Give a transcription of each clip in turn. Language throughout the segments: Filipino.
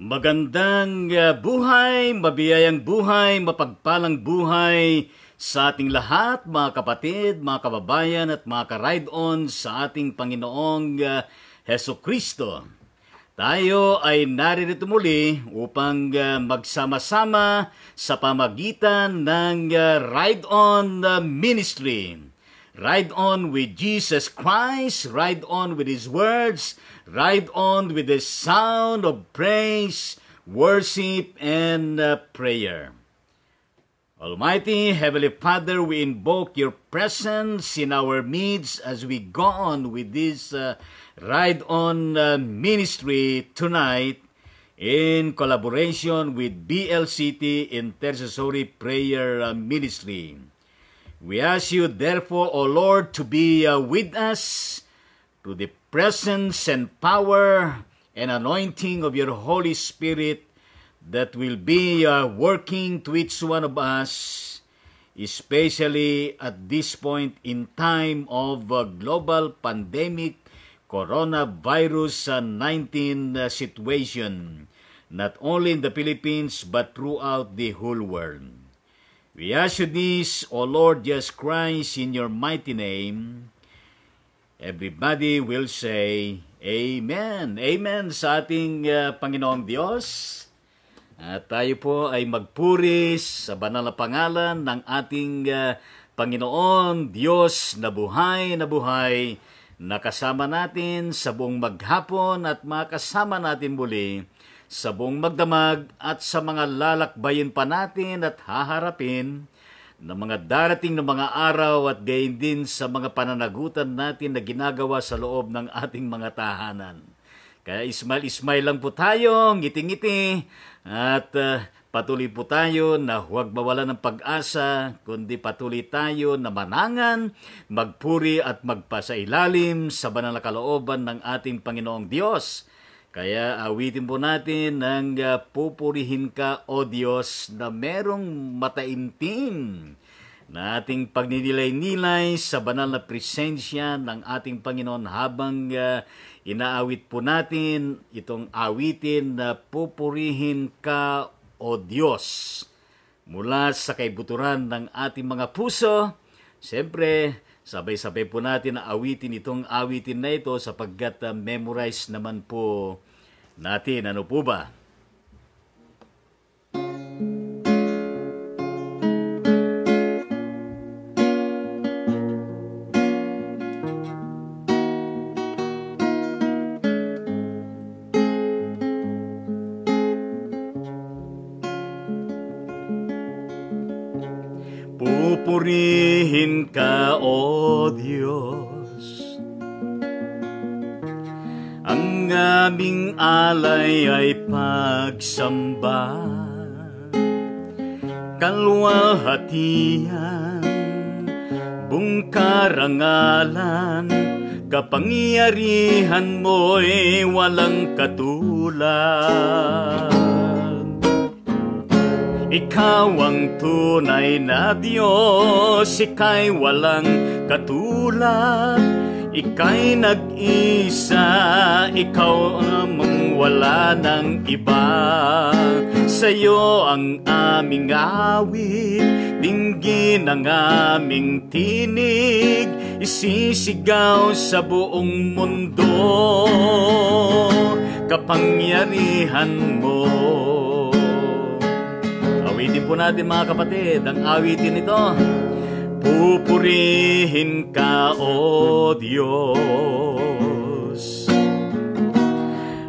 Magandang buhay, mabiyayang buhay, mapagpalang buhay sa ating lahat, mga kapatid, mga kababayan at mga ka-ride-on sa ating Panginoong Heso Kristo. Tayo ay naririto muli upang magsama-sama sa pamagitan ng Ride-On Ministry. Ride on with Jesus Christ, ride on with His words, ride on with the sound of praise, worship, and prayer. Almighty Heavenly Father, we invoke your presence in our midst as we go on with this Ride On ministry tonight in collaboration with BLCT Intercessory Prayer Ministry. We ask you, therefore, O Lord, to be with us through the presence and power and anointing of your Holy Spirit that will be working to each one of us, especially at this point in time of global pandemic, coronavirus 19 situation, not only in the Philippines but throughout the whole world. We ask you this, O Lord Jesus Christ, in your mighty name. Everybody will say, Amen. Amen sa ating Panginoong Diyos. At tayo po ay magpuri sa banal na pangalan ng ating Panginoon Diyos na buhay, nakasama natin sa buong maghapon at makasama natin muli sa buong magdamag at sa mga lalakbayin pa natin at haharapin ng mga darating na mga araw at gayon din sa mga pananagutan natin na ginagawa sa loob ng ating mga tahanan. Kaya ismail lang po tayo, ngiti-ngiti at patuloy po tayo na huwag mawalan ng pag-asa, kundi patuloy tayo na manangan, magpuri at magpasailalim sa banal na kalooban ng ating Panginoong Diyos. Kaya awitin po natin ng pupurihin ka, O Diyos, na merong mataimtim na ating pagninilay-nilay sa banal na presensya ng ating Panginoon habang inaawit po natin itong awitin na pupurihin ka, O Diyos. Mula sa kaibuturan ng ating mga puso, siyempre, sabay-sabay po natin na awitin itong awitin na ito sapagkat memorize naman po natin. Ano po ba? Pupurihin ka, O Diyos. Ang aming alay ay pagsamba, kalwalhatian, buong karangalan, kapangyarihan mo'y walang katulad. Ikaw ang tunay na Diyos, ika'y walang katulad. Ika'y nag-isa, ikaw amang wala ng iba. Sa'yo ang aming awit, dinggin ang aming tinig, isisigaw sa buong mundo, kapangyarihan mo. Awitin po natin mga kapatid, ang awitin ito. Pupurihin ka, O Diyos.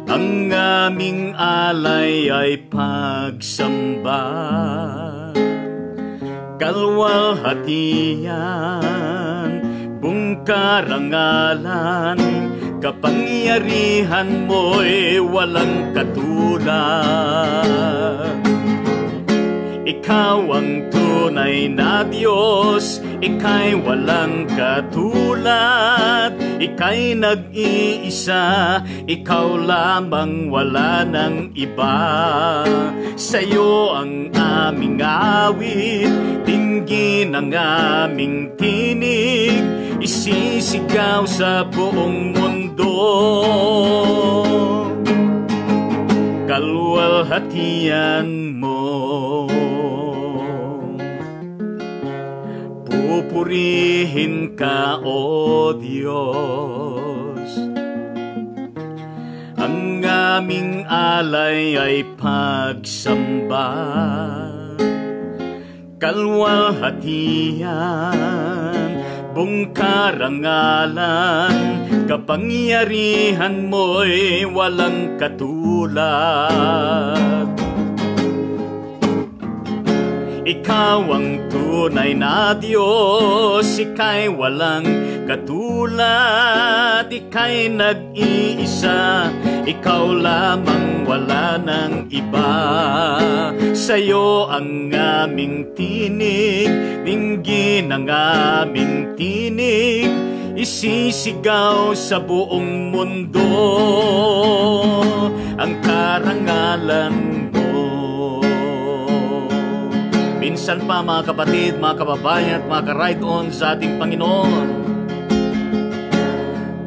Ang aming alay ay pagsamba, kalwalhatian, buong karangalan, kapangyarihan mo'y walang katulad. Ikaw ang tunay na Diyos, ika'y walang katulad. Ika'y nag-iisa, ikaw lamang wala ng iba. Sa'yo ang aming awit, dinggin ang aming tinig, isisigaw sa buong mundo. Kalwal kalwalhatian mo. Pupurihin ka, O Diyos. Ang aming alay ay pagsamba, kalwalhatian, buong karangalan, kapangyarihan mo'y walang katulad. Ikaw ang tunay na Diyos, ika'y walang katulad, ika'y nag-iisa, ikaw lamang, wala ng iba. Sa'yo ang aming tinig, dinggin ang aming tinig, isisigaw sa buong mundo ang karangalan mo. Minsan pa mga kapatid, mga kababayan at mga ka-ride-on sa ating Panginoon,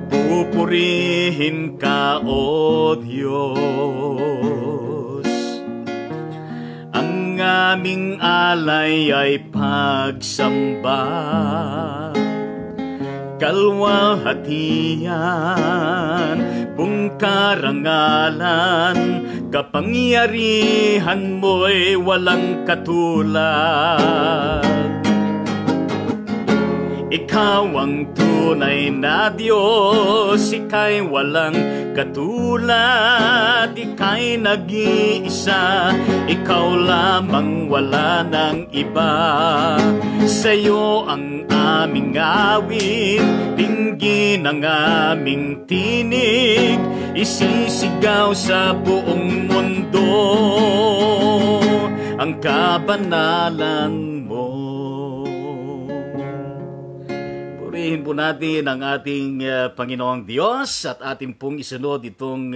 pupurihin ka, O Diyos. Ang aming alay ay pagsamba, kalwalhatian, buong karangalan, kapangyarihan mo'y walang katulad. Ikaw ang tunay na Diyos, ika'y walang katulad, ika'y nag-iisa, ikaw lamang, wala ng iba. Sa'yo ang aming awit, dinggin ang aming tinig, isisigaw sa buong mundo ang kabanalan mo. Purihin po natin ang ating Panginoong Diyos at ating pong isunod itong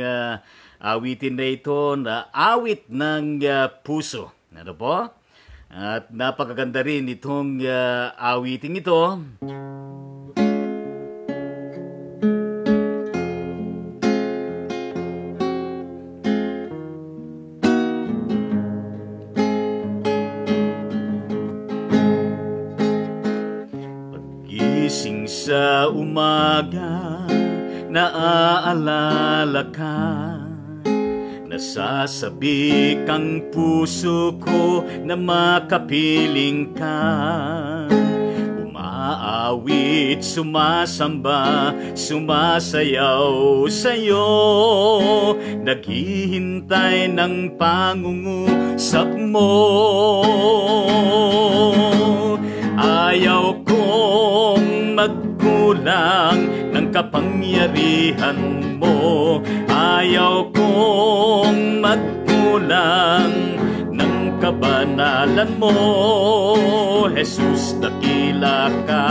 awitin na ito na awit ng puso. Ano po? At napakaganda rin itong awiting ito. Pagising sa umaga, naaalala ka, nasasabik ang puso ko na makapiling ka. Umaawit, sumasamba, sumasayaw sa'yo, naghihintay ng pangungusap mo. Ayaw kong magkulang ng kapangyarihan mo, ayaw kong magkulang ng kabanalan mo. Jesus, dakila ka,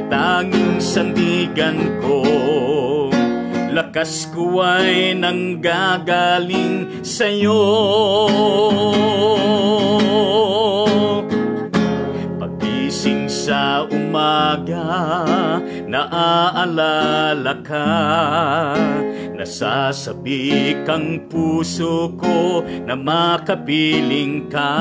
tanging sandigan ko, lakas ko ay nanggagaling sa'yo. Pagising sa umaga, naaalala ka, nasasabik ang puso ko na makapiling ka.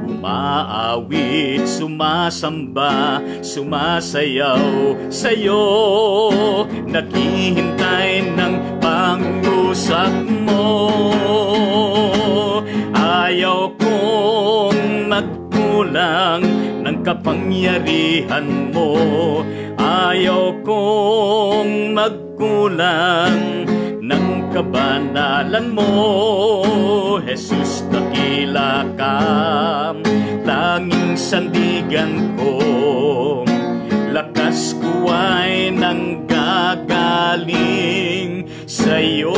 Umaawit, sumasamba, sumasayaw sa'yo, naghihintay ng pangusap mo. Ayaw kong magkulang ng kapangyarihan mo, ayaw kong magkulang ng kabanalan mo. Jesus, dakila ka, tanging sandigan ko, lakas ko ay nanggagaling sa'yo.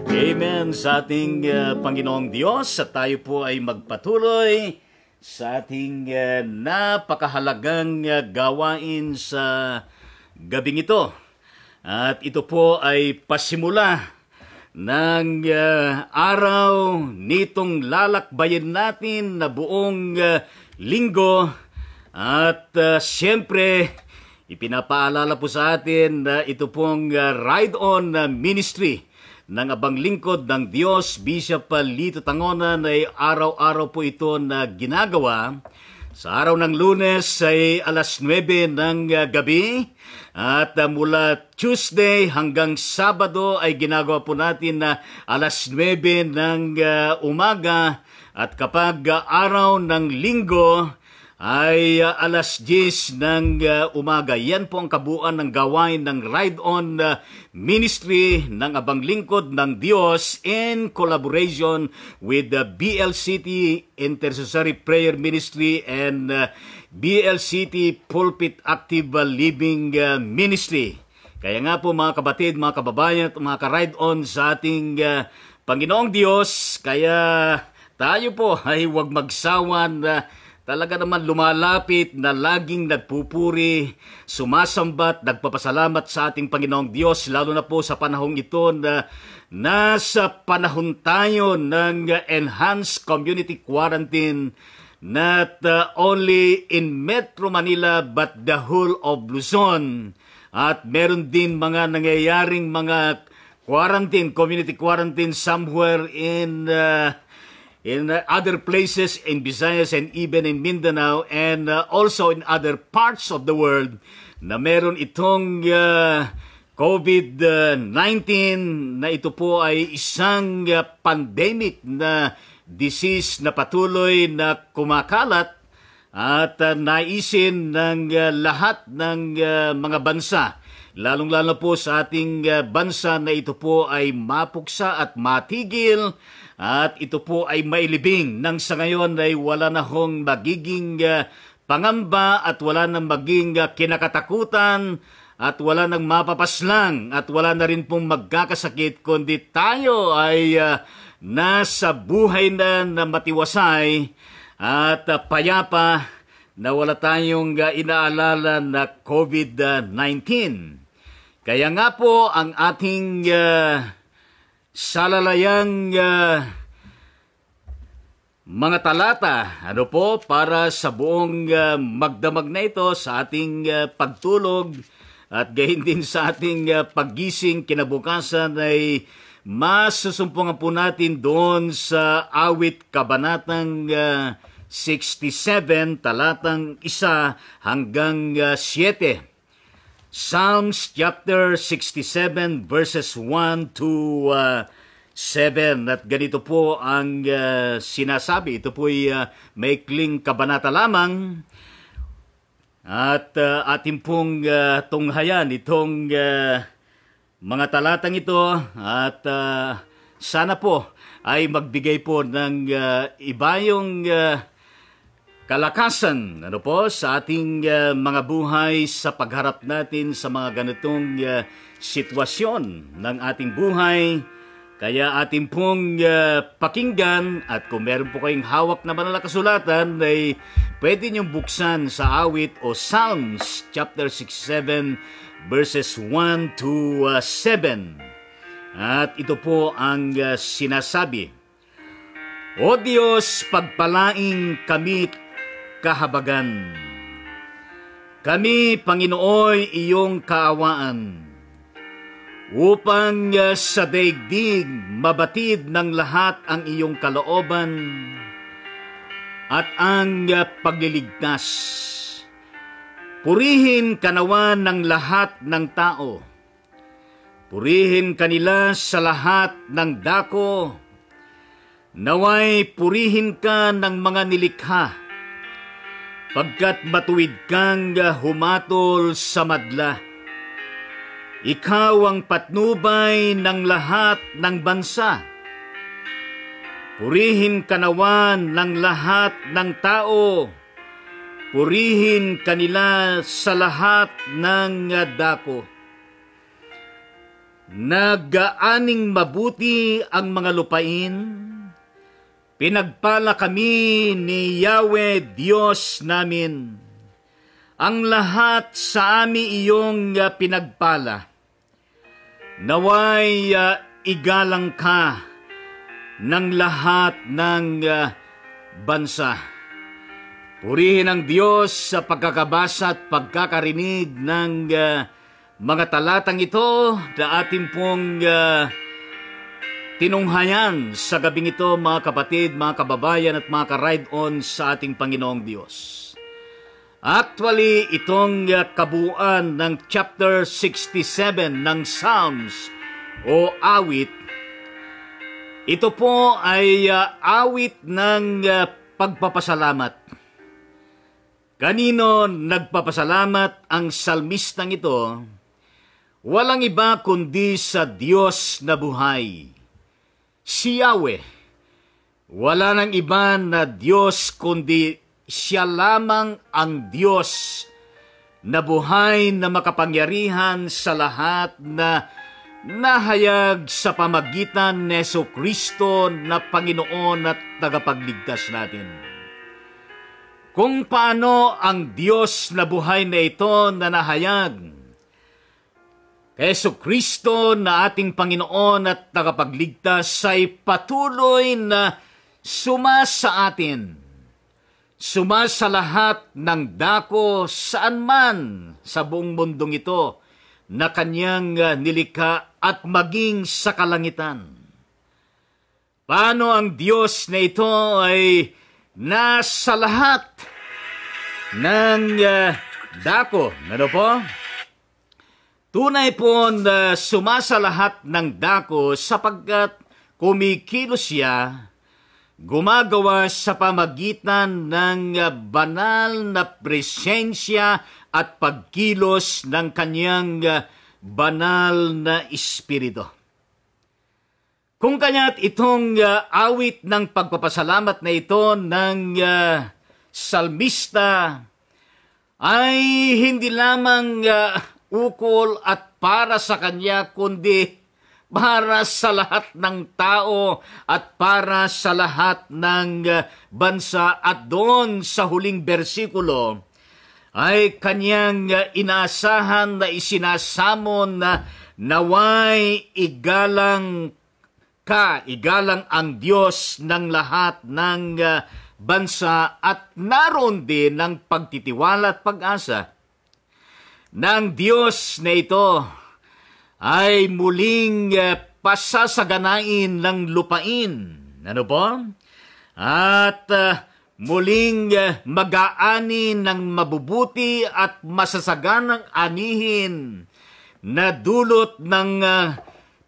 Amen sa ating Panginoong Diyos, at tayo po ay magpatuloy sa ating napakahalagang gawain sa gabing ito. At ito po ay pasimula ng araw nitong lalakbayin natin na buong linggo. At siyempre, Ipinapaalala po sa atin na ito pong Ride On Ministry ng Abang Lingkod ng Diyos, Bishop Lito Tangonan, ay araw-araw po ito na ginagawa. Sa araw ng Lunes ay alas 9 ng gabi at mula Tuesday hanggang Sabado ay ginagawa po natin na alas 9 ng umaga at kapag araw ng Linggo ay alas 10 ng umaga. Yan po ang kabuuan ng gawain ng Ride On Ministry ng Abang Lingkod ng Diyos in collaboration with the BLCT Intercessory Prayer Ministry and BLCT Pulpit Active Living Ministry. Kaya nga po mga kabatid, mga kababayan at mga ka-Ride On sa ating Panginoong Diyos, kaya tayo po ay huwag magsawan na talaga naman lumalapit na laging nagpupuri, sumasambat, nagpapasalamat sa ating Panginoong Diyos, lalo na po sa panahong ito na nasa panahon tayo ng enhanced community quarantine, not only in Metro Manila but the whole of Luzon. At meron din mga nangyayaring mga quarantine, community quarantine somewhere in other places in Visayas and even in Mindanao and also in other parts of the world na meron itong COVID-19 na ito po ay isang pandemic na disease na patuloy na kumakalat at naisin ng lahat ng mga bansa. Lalong-lalo po sa ating bansa na ito po ay mapuksa at matigil at ito po ay mailibing nang sa ngayon ay wala na hong magiging pangamba at wala nang maging kinakatakutan at wala nang mapapaslang at wala na rin pong magkakasakit kundi tayo ay nasa buhay na matiwasay at payapa na wala tayong inaalala na COVID-19. Kaya nga po ang ating salalayang mga talata, para sa buong magdamag na ito sa ating pagtulog at gayon din sa ating paggising kinabukasan ay masusumpungan po natin doon sa Awit Kabanatang 67, talatang 1 hanggang 7. Psalms chapter 67 verses 1 to 7. At ganito po ang sinasabi. Ito po ay maikling kabanata lamang. At ating pong tunghayan itong mga talatang ito. At sana po ay magbigay po ng ibayong kalakasan sa ating mga buhay sa pagharap natin sa mga ganitong sitwasyon ng ating buhay. Kaya ating pong pakinggan at kung meron po kayong hawak na banal na kasulatan ay pwede niyong buksan sa awit o Psalms chapter 67 verses 1 to 7. At ito po ang sinasabi. O Diyos, pagpalaing kami kahabagan. Kami, Panginooy, iyong kaawaan, upang sa daigdig mabatid ng lahat ang iyong kalooban at ang pagliligtas. Purihin kanawan ng lahat ng tao. Purihin kanila sa lahat ng dako. Naway purihin ka ng mga nilikha, pagkat matuwid kang humatol sa madla. Ikaw ang patnubay ng lahat ng bansa. Purihin kanawan ng lahat ng tao. Purihin kanila sa lahat ng dako. Nagaaning mabuti ang mga lupain. Pinagpala kami ni Yahweh Diyos namin. Ang lahat sa amin iyong pinagpala. Naway igalang ka ng lahat ng bansa. Purihin ang Diyos sa pagkakabasa at pagkakarinig ng mga talatang ito na ating pong tinunghayan sa gabing ito, mga kapatid, mga kababayan at mga ka-ride-on sa ating Panginoong Diyos. Actually, itong kabuuan ng chapter 67 ng Psalms o awit, ito po ay awit ng pagpapasalamat. Kanino nagpapasalamat ang salmistang ito? Walang iba kundi sa Diyos na buhay. Si Yahweh. Wala nang iba na Diyos kundi siya lamang ang Diyos na buhay na makapangyarihan sa lahat na nahayag sa pamagitan ni Jesucristo na Panginoon at tagapagligtas natin. Kung paano ang Diyos na buhay na ito na nahayag kay Jesucristo na ating Panginoon at tagapagligtas ay patuloy na sumasa atin. Sumasa lahat ng dako saan man sa buong mundong ito na kanyang nilikha at maging sa kalangitan. Paano ang Diyos na ito ay nasa lahat ng dako. Ano po? Tunay po na sumasa lahat ng dako sapagkat kumikilos siya, gumagawa sa pamagitan ng banal na presensya at pagkilos ng kanyang banal na espiritu. Kung kanya't itong awit ng pagpapasalamat na ito ng salmista ay hindi lamang ukol at para sa kanya, kundi para sa lahat ng tao at para sa lahat ng bansa. At doon sa huling bersikulo ay kanyang inaasahan na isinasamon na naway igalang ang Diyos ng lahat ng bansa at naroon din ng pagtitiwala at pag-asa ng Diyos na ito ay muling pasasaganain ng lupain. Ano po? At muling mag-aani ng mabubuti at masasaganang anihin na dulot ng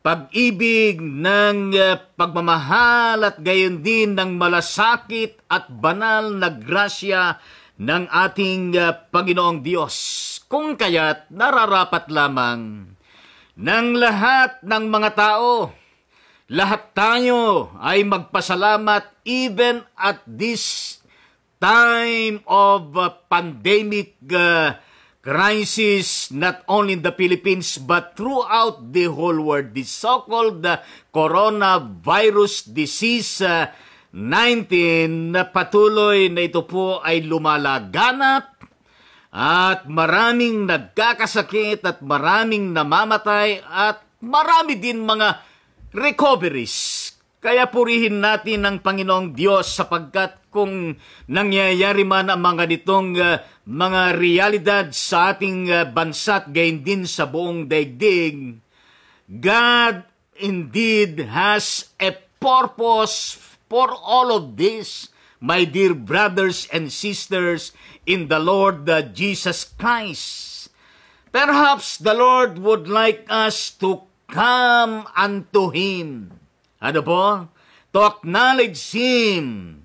pag-ibig, ng pagmamahal at gayon din ng malasakit at banal na grasya ng ating Panginoong Diyos. Kung kaya't nararapat lamang ng lahat ng mga tao, lahat tayo ay magpasalamat even at this time of pandemic crisis, not only in the Philippines but throughout the whole world. The so-called coronavirus disease 19 na patuloy na ito po ay lumalaganap at maraming nagkakasakit at maraming namamatay at marami din mga recoveries. Kaya purihin natin ang Panginoong Diyos sapagkat kung nangyayari man ang mga nitong mga realidad sa ating bansa at gayon din sa buong daigdig, God indeed has a purpose for all of this, my dear brothers and sisters in the Lord Jesus Christ. Perhaps the Lord would like us to come unto Him. Ano po? To acknowledge Him.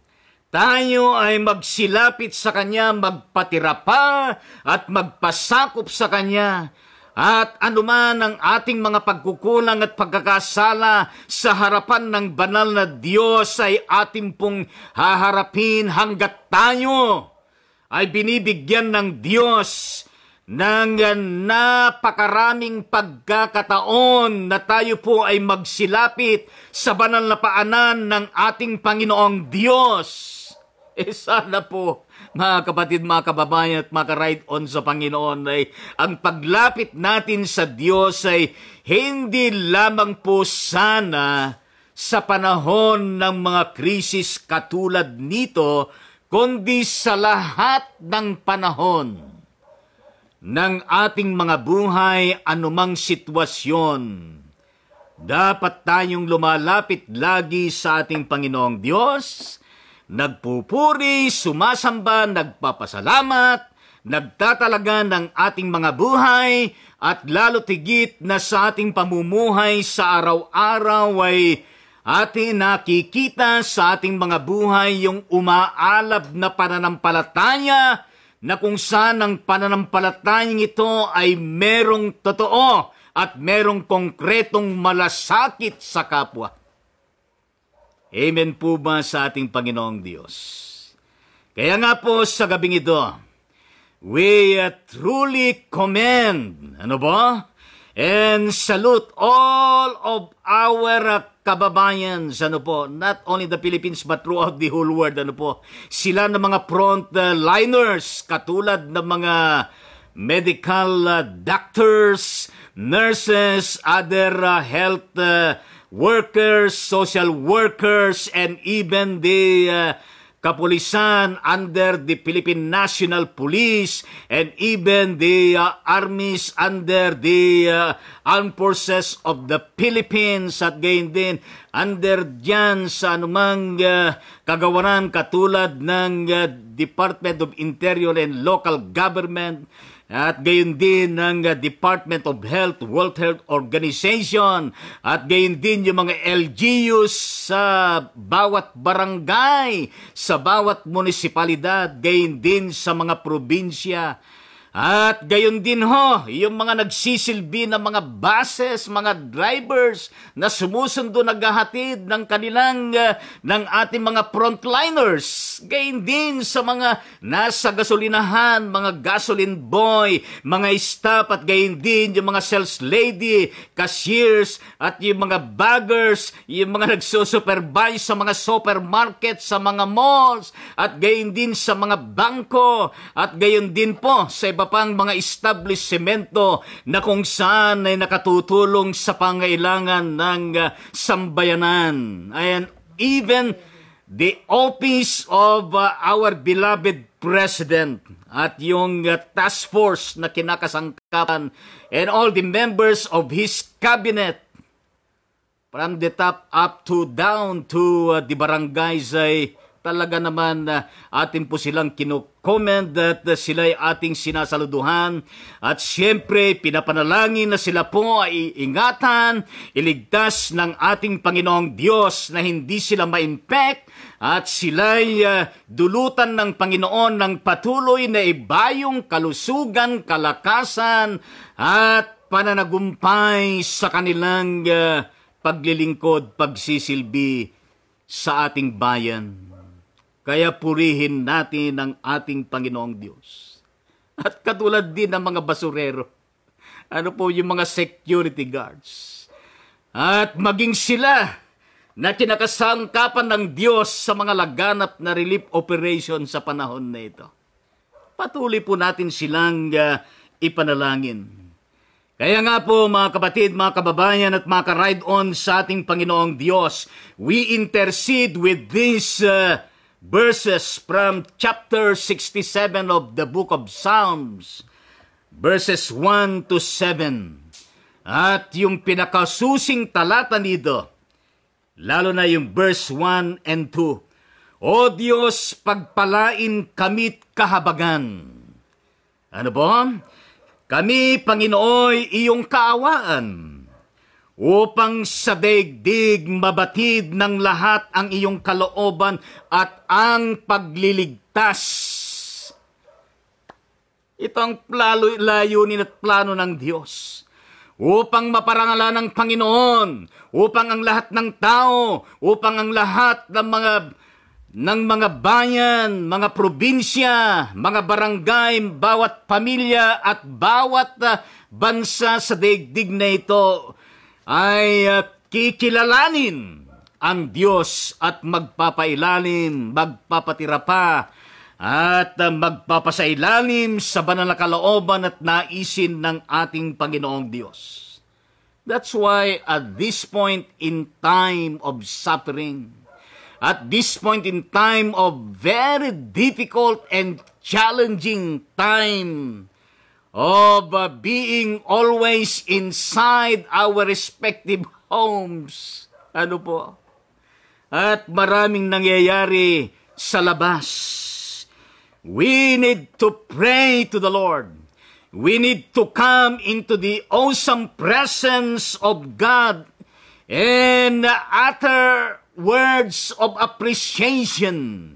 Tayo ay magsilapit sa Kanya, magpatira pa at magpasakop sa Kanya. At anuman ang ating mga pagkukulang at pagkakasala sa harapan ng banal na Diyos ay ating pong haharapin hanggat tayo ay binibigyan ng Diyos ng napakaraming pagkakataon na tayo po ay magsilapit sa banal na paanan ng ating Panginoong Diyos. Sana po, mga kapatid, mga kababayan at mga ka-ride-on sa Panginoon ay ang paglapit natin sa Diyos ay hindi lamang po sana sa panahon ng mga krisis katulad nito, kundi sa lahat ng panahon ng ating mga buhay, anumang sitwasyon, dapat tayong lumalapit lagi sa ating Panginoong Diyos, nagpupuri, sumasamba, nagpapasalamat, nagtatalaga ng ating mga buhay, at lalo tigit na sa ating pamumuhay sa araw-araw ay ating nakikita sa ating mga buhay yung umaalab na pananampalataya, na kung saan ang pananampalatayang ito ay merong totoo at merong konkretong malasakit sa kapwa. Amen po ba sa ating Panginoong Diyos? Kaya nga po sa gabing ito, we truly commend, and salute all of our kababayans, not only the Philippines but throughout the whole world, sila na mga frontliners, katulad ng mga medical doctors, nurses, other health workers, social workers, and even the kapulisan under the Philippine National Police, and even the armies under the Armed Forces of the Philippines, at gayon din under dyan sa anumang kagawaran katulad ng Department of Interior and Local Government, at gayon din ng Department of Health, World Health Organization, at gayon din yung mga LGUs sa bawat barangay, sa bawat munisipalidad, gayon din sa mga probinsya. At gayon din yung mga nagsisilbi ng mga buses, mga drivers na sumusundo, naghahatid ng kanilang, ng ating mga frontliners. Gayon din sa mga nasa gasolinahan, mga gasoline boy, mga staff, at gayon din yung mga sales lady, cashiers, at yung mga baggers, yung mga nagsusupervise sa mga supermarket, sa mga malls, at gayon din sa mga bangko, at gayon din po sa iba pang mga establishmento na kung saan ay nakatutulong sa pangailangan ng sambayanan. And even the office of our beloved President at yung task force na kinakasangkapan and all the members of his cabinet, from the top up to down to the barangays, ay talaga naman atin po silang kino-comment at sila ay ating sinasaluduhan. At siyempre, pinapanalangin na sila po ay ingatan, iligtas ng ating Panginoong Diyos na hindi sila ma-infect, at sila ay dulutan ng Panginoon ng patuloy na ibayong kalusugan, kalakasan, at pananagumpay sa kanilang paglilingkod, pagsisilbi sa ating bayan. Kaya purihin natin ang ating Panginoong Diyos. At katulad din ng mga basurero, yung mga security guards. At maging sila na kinakasangkapan ng Diyos sa mga laganap na relief operation sa panahon na ito. Patuloy po natin silang ipanalangin. Kaya nga po mga kapatid, mga kababayan at mga ka-ride-on sa ating Panginoong Diyos, we intercede with these verses from chapter 67 of the book of Psalms, verses 1 to 7. At yung pinakasusing talata nito, lalo na yung verse 1 and 2. O Diyos, pagpalain kami't kahabagan. Ano po? Kami, Panginooy, iyong kaawaan, upang sa daigdig mabatid ng lahat ang iyong kalooban at ang pagliligtas. Ito ang layunin at plano ng Diyos, upang maparangalan ng Panginoon, upang ang lahat ng tao, upang ang lahat ng mga bayan, mga probinsya, mga barangay, bawat pamilya at bawat bansa sa daigdig na ito ay kikilalanin ang Diyos at magpapailalim, magpapatira pa, at magpapasailalim sa banal na kalooban at naisin ng ating Panginoong Diyos. That's why at this point in time of suffering, at this point in time of very difficult and challenging time of being always inside our respective homes. Ano po? At maraming nangyayari sa labas. We need to pray to the Lord. We need to come into the awesome presence of God and utter words of appreciation,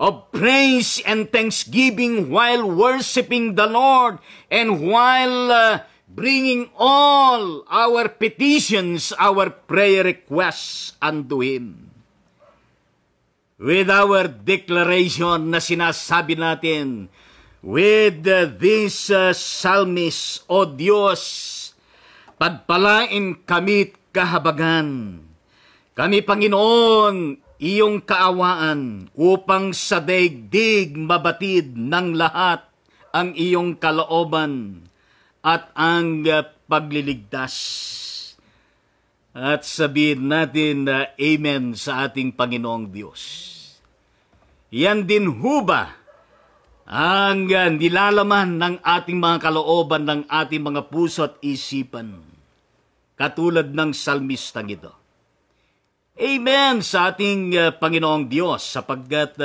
of praise and thanksgiving while worshiping the Lord and while bringing all our petitions, our prayer requests unto Him. With our declaration na sinasabi natin, with this psalmist, O Diyos, pagpalain kami't kahabagan. Kami, Panginoon, iyong kaawaan upang sa daigdig mabatid ng lahat ang iyong kalooban at ang pagliligtas. At sabihin natin na amen sa ating Panginoong Diyos. Yan din ho ba ang nilalaman ng ating mga kalooban, ng ating mga puso at isipan, katulad ng salmistang ito? Amen sa ating Panginoong Diyos, sapagkat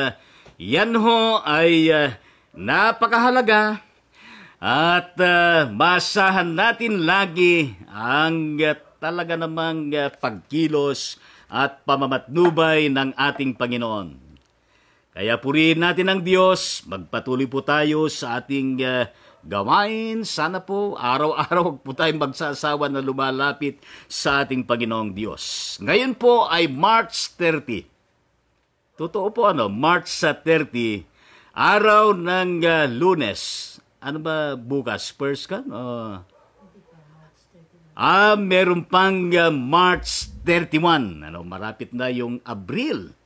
yan ho ay napakahalaga at masahan natin lagi ang talaga namang pagkilos at pamamatnubay ng ating Panginoon. Kaya purihin natin ang Diyos, magpatuloy po tayo sa ating gawain. Sana po araw-araw po tayong magsasawa na lumalapit sa ating Panginoong Diyos. Ngayon po ay March 30. Totoo po March 30, araw ng Lunes. Ano ba bukas? First ka? Meron pang March 31. Marapit na yung Abril.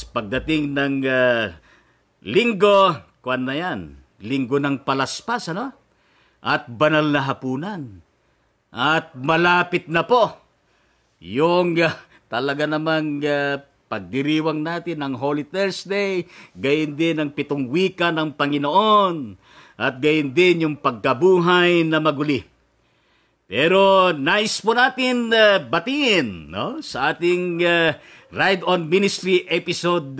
Pagdating ng linggo, kuwan na yan. Linggo ng palaspas, At banal na hapunan. At malapit na po yung talaga namang pagdiriwang natin ng Holy Thursday, gayon din ang 7 wika ng Panginoon, at gayon din yung pagkabuhay na maguli. Pero nais po natin batiin sa ating Ride on Ministry episode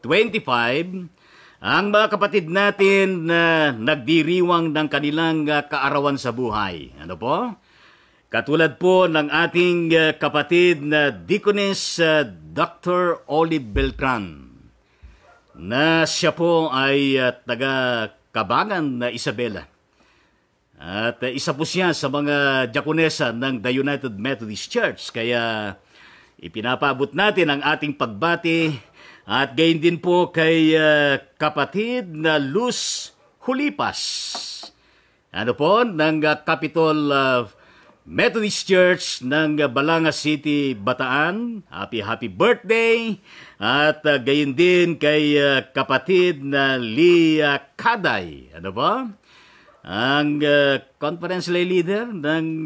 25, ang mga kapatid natin na nagdiriwang ng kanilang kaarawan sa buhay. Ano po? Katulad po ng ating kapatid na Deaconess Dr. Olive Beltran, na siya po ay taga Kabangan na Isabela. At isa po siya sa mga diakonesa ng The United Methodist Church. Kaya ipinapabot natin ang ating pagbati at gayon din po kay kapatid na Luz Hulipas. Ano po? Ng Capitol Methodist Church ng Balanga City, Bataan. Happy birthday! At gayon din kay kapatid na Lia Kaday. Ano po? Ang conference lay leader ng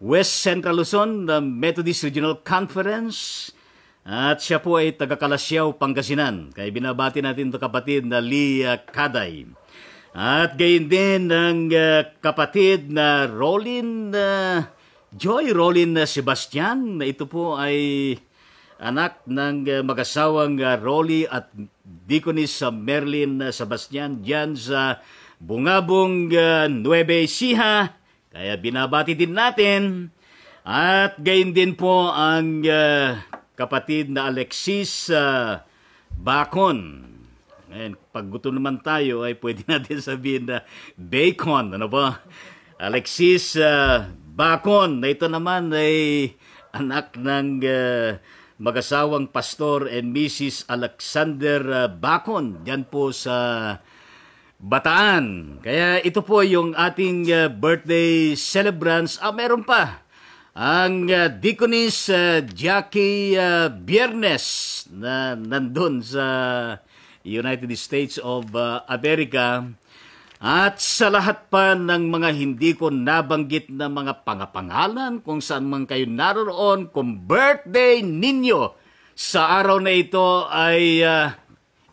West Central Luzon, the Methodist Regional Conference. At siya po ay taga-Kalasyaw, Pangasinan. Kaya binabati natin ito kapatid na Lia Kaday. At gayon din ng kapatid na Joy Rolin Sebastian. Ito po ay anak ng mag-asawang Rolly at Deaconess Merlin Sebastian diyan sa Bungabong, Nueva Ecija. Kaya binabati din natin. At gayon din po ang kapatid na Alexis Bacon. Ngayon, pag gutom naman tayo, ay pwede natin sabihin na bacon. Ano ba? Alexis Bacon. Na ito naman ay anak ng mag-asawang Pastor and Mrs. Alexander Bacon. Diyan po sa Bataan. Kaya ito po yung ating birthday celebrants. Meron pa ang Deaconess Jackie Biernes na nandun sa United States of America. At sa lahat pa ng mga hindi ko nabanggit na mga pangapangalan, kung saan man kayo naroon, kung birthday ninyo sa araw na ito ay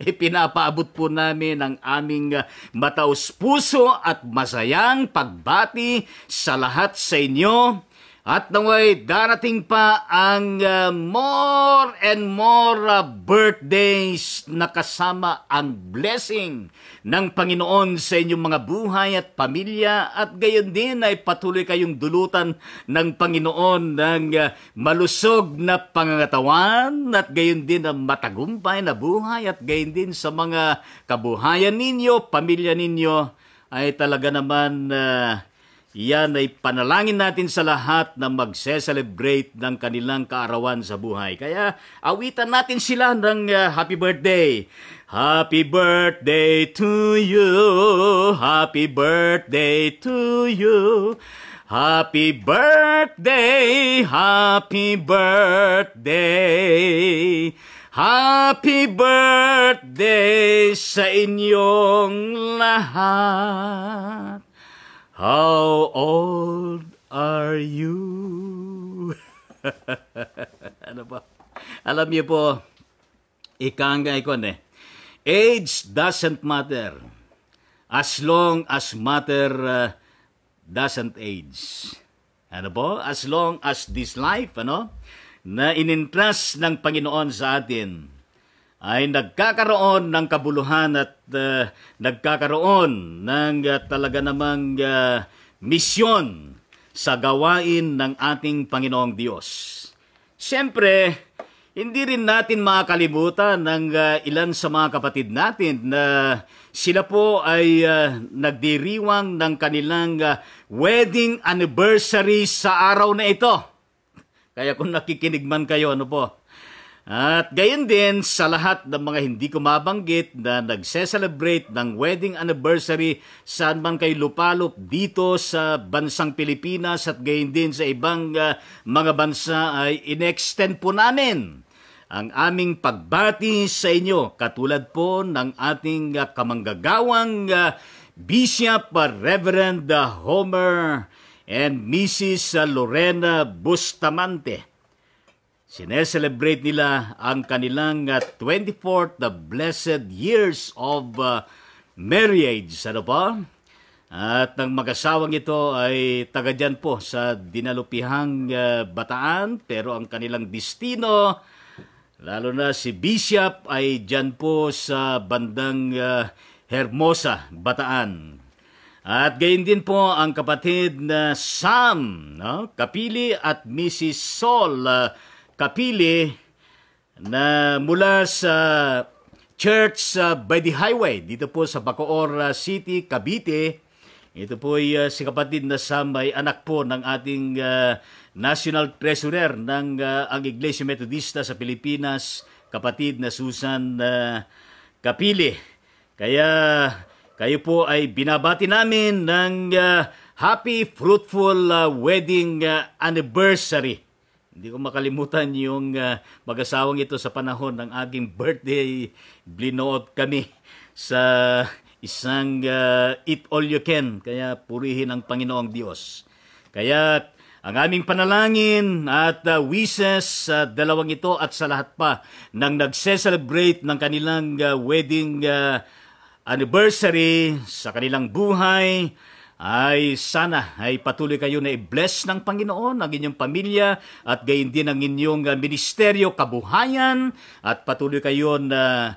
ipinapaabot po namin ang aming mataus-puso at masayang pagbati sa lahat sa inyo. At naway darating pa ang more and more birthdays na kasama ang blessing ng Panginoon sa inyong mga buhay at pamilya, at gayon din ay patuloy kayong dulutan ng Panginoon ng malusog na pangangatawan, at gayon din ang matagumpay na buhay, at gayon din sa mga kabuhayan ninyo, pamilya ninyo ay talaga naman yan ay panalangin natin sa lahat na magse-celebrate ng kanilang kaarawan sa buhay. Kaya awitan natin sila ng happy birthday. Happy birthday to you. Happy birthday to you. Happy birthday. Happy birthday. Happy birthday sa inyong lahat. How old are you? Ano ba? Alam niyo po, age doesn't matter as long as matter doesn't age. Ano po? As long as this life, na inintrust ng Panginoon sa atin, ay nagkakaroon ng kabuluhan at nagkakaroon ng talaga namang misyon sa gawain ng ating Panginoong Diyos. Siyempre, hindi rin natin makakalimutan ng ilan sa mga kapatid natin na sila po ay nagdiriwang ng kanilang wedding anniversary sa araw na ito. Kaya kung nakikinig man kayo, At gayon din sa lahat ng mga hindi ko mabanggit na nagse-celebrate ng wedding anniversary saan man kayo lupalop dito sa bansang Pilipinas, at gayon din sa ibang mga bansa, ay in-extend po namin ang aming pagbati sa inyo, katulad po ng ating kamanggagawang Bishop Reverend Homer and Mrs. Lorena Bustamante. Sineselebrate nila ang kanilang 24th blessed years of marriage. Ano po? At ang mag-asawang ito ay taga dyan po sa Dinalupihang Bataan, pero ang kanilang destino, lalo na si Bishop, ay dyan po sa bandang Hermosa, Bataan. At gayon din po ang kapatid na Sam Kapili at Mrs. Sol Kapili na mula sa church by the highway dito po sa Bacoor City, Cavite. Ito po ay si kapatid na Sam ay anak po ng ating National Treasurer ng ang Iglesia Metodista sa Pilipinas, kapatid na Susan Kapili. Kaya kayo po ay binabati namin ng happy, fruitful wedding anniversary. Hindi ko makalimutan yung mag-asawang ito sa panahon ng aking birthday. Blinood kami sa isang eat all you can. Kaya purihin ang Panginoong Diyos. Kaya ang aming panalangin at wishes sa dalawang ito at sa lahat pa nang nagse-celebrate ng kanilang wedding anniversary sa kanilang buhay, ay sana ay patuloy kayo na i-bless ng Panginoon ang inyong pamilya at gayon din ang inyong ministeryo, kabuhayan, at patuloy kayo na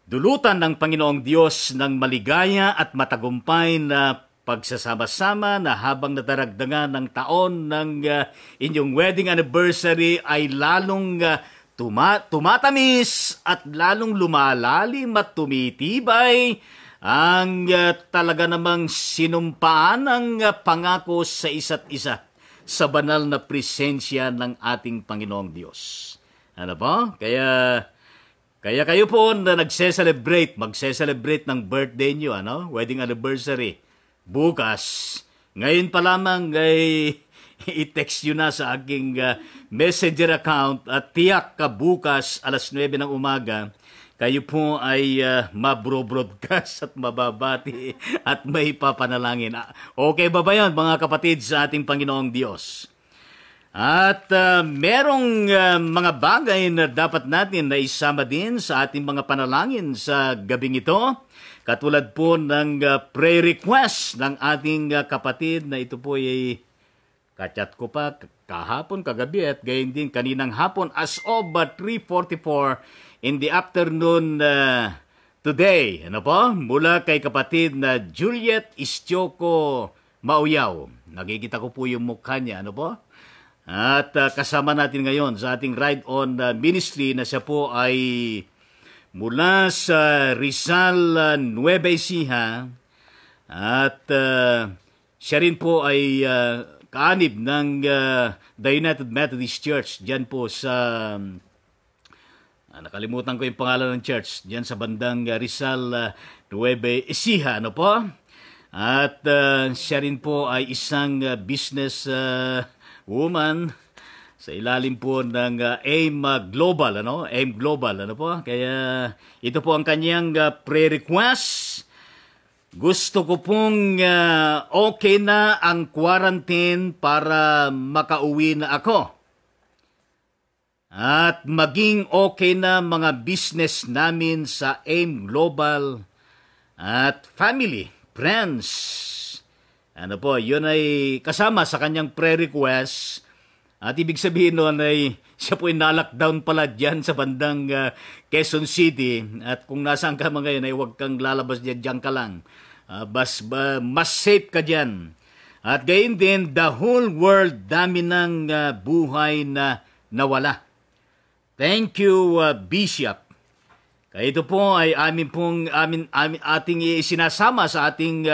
dulutan ng Panginoong Diyos ng maligaya at matagumpay na pagsasama-sama, na habang nadaragdagan ng taon ng inyong wedding anniversary ay lalong tumatamis at lalong lumalalim at tumitibay ang talaga namang sinumpaan ng pangako sa isa't isa sa banal na presensya ng ating Panginoong Diyos. Ano po? Kaya kayo po na magse-celebrate ng birthday nyo, wedding anniversary, bukas, ngayon pa lamang ay i-text nyo na sa aking messenger account at tiyak ka bukas alas 9 ng umaga, kayo po ay mabro-broadcast at mababati at may papanalangin. Okay ba yun, mga kapatid sa ating Panginoong Diyos? At merong mga bagay na dapat natin na isama din sa ating mga panalangin sa gabing ito. Katulad po ng prayer request ng ating kapatid na ito po ay kachat ko pa kahapon, kagabi at gayon din kaninang hapon as of 3:44 in the afternoon today. Ano po? Mula kay kapatid na Juliet Istioko Mauyaw. Nakikita ko po yung mukha niya. Ano po? At kasama natin ngayon sa ating Ride-On Ministry na siya po ay mula sa Rizal, Nueva Ecija. At siya rin po ay kaanib ng The United Methodist Church diyan po sa nakalimutan ko yung pangalan ng church diyan sa bandang Rizal, Nueva Ecija, ano po? At siya rin po ay isang business woman sa ilalim po ng AIM Global, ano? AIM Global, ano po? Kaya ito po ang kanyang prayer request. Gusto ko pong okay na ang quarantine para makauwi na ako. At maging okay na mga business namin sa AIM Global at family, friends. Ano po, yun ay kasama sa kanyang prayer request. At ibig sabihin nun ay siya po ay na-lockdown pala dyan sa bandang Quezon City. At kung nasaan ka ngayon ay huwag kang lalabas dyan ka lang. Mas safe ka dyan. At gayon din, the whole world, dami ng buhay na nawala. Thank you, Bishop. Kaya ito po ay ating isinasama sa ating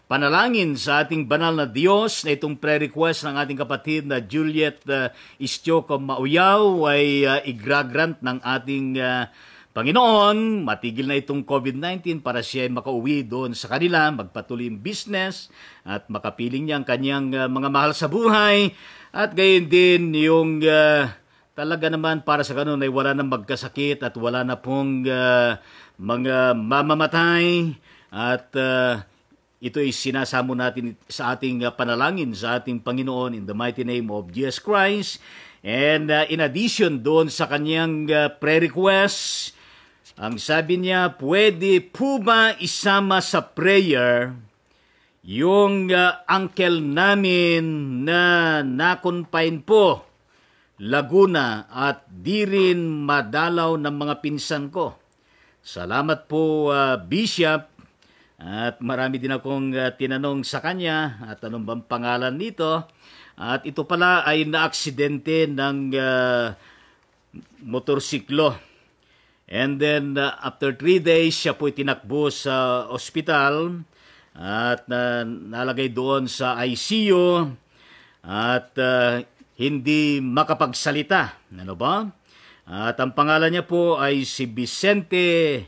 panalangin sa ating banal na Diyos na itong prayer request ng ating kapatid na Juliet Istioko Mauyaw ay igragrant ng ating Panginoon. Matigil na itong COVID-19 para siya ay makauwi doon sa kanila, magpatuloy yung business at makapiling niya ang kanyang mga mahal sa buhay. At gayon din yung talaga naman para sa ganun ay wala nang magkasakit at wala na pong mga mamamatay at ito ay sinasamo natin sa ating panalangin sa ating Panginoon in the mighty name of Jesus Christ. And in addition doon sa kanyang prayer request, ang sabi niya, pwede po ba isama sa prayer yung uncle namin na na-confine po Laguna at di rin madalaw ng mga pinsan ko. Salamat po, Bishop. At marami din akong tinanong sa kanya at anong bang pangalan nito. At ito pala ay naaksidente ng motorsiklo. And then after 3 days, siya po tinakbo sa ospital at nalagay doon sa ICU at hindi makapagsalita. Ano ba? At ang pangalan niya po ay si Vicente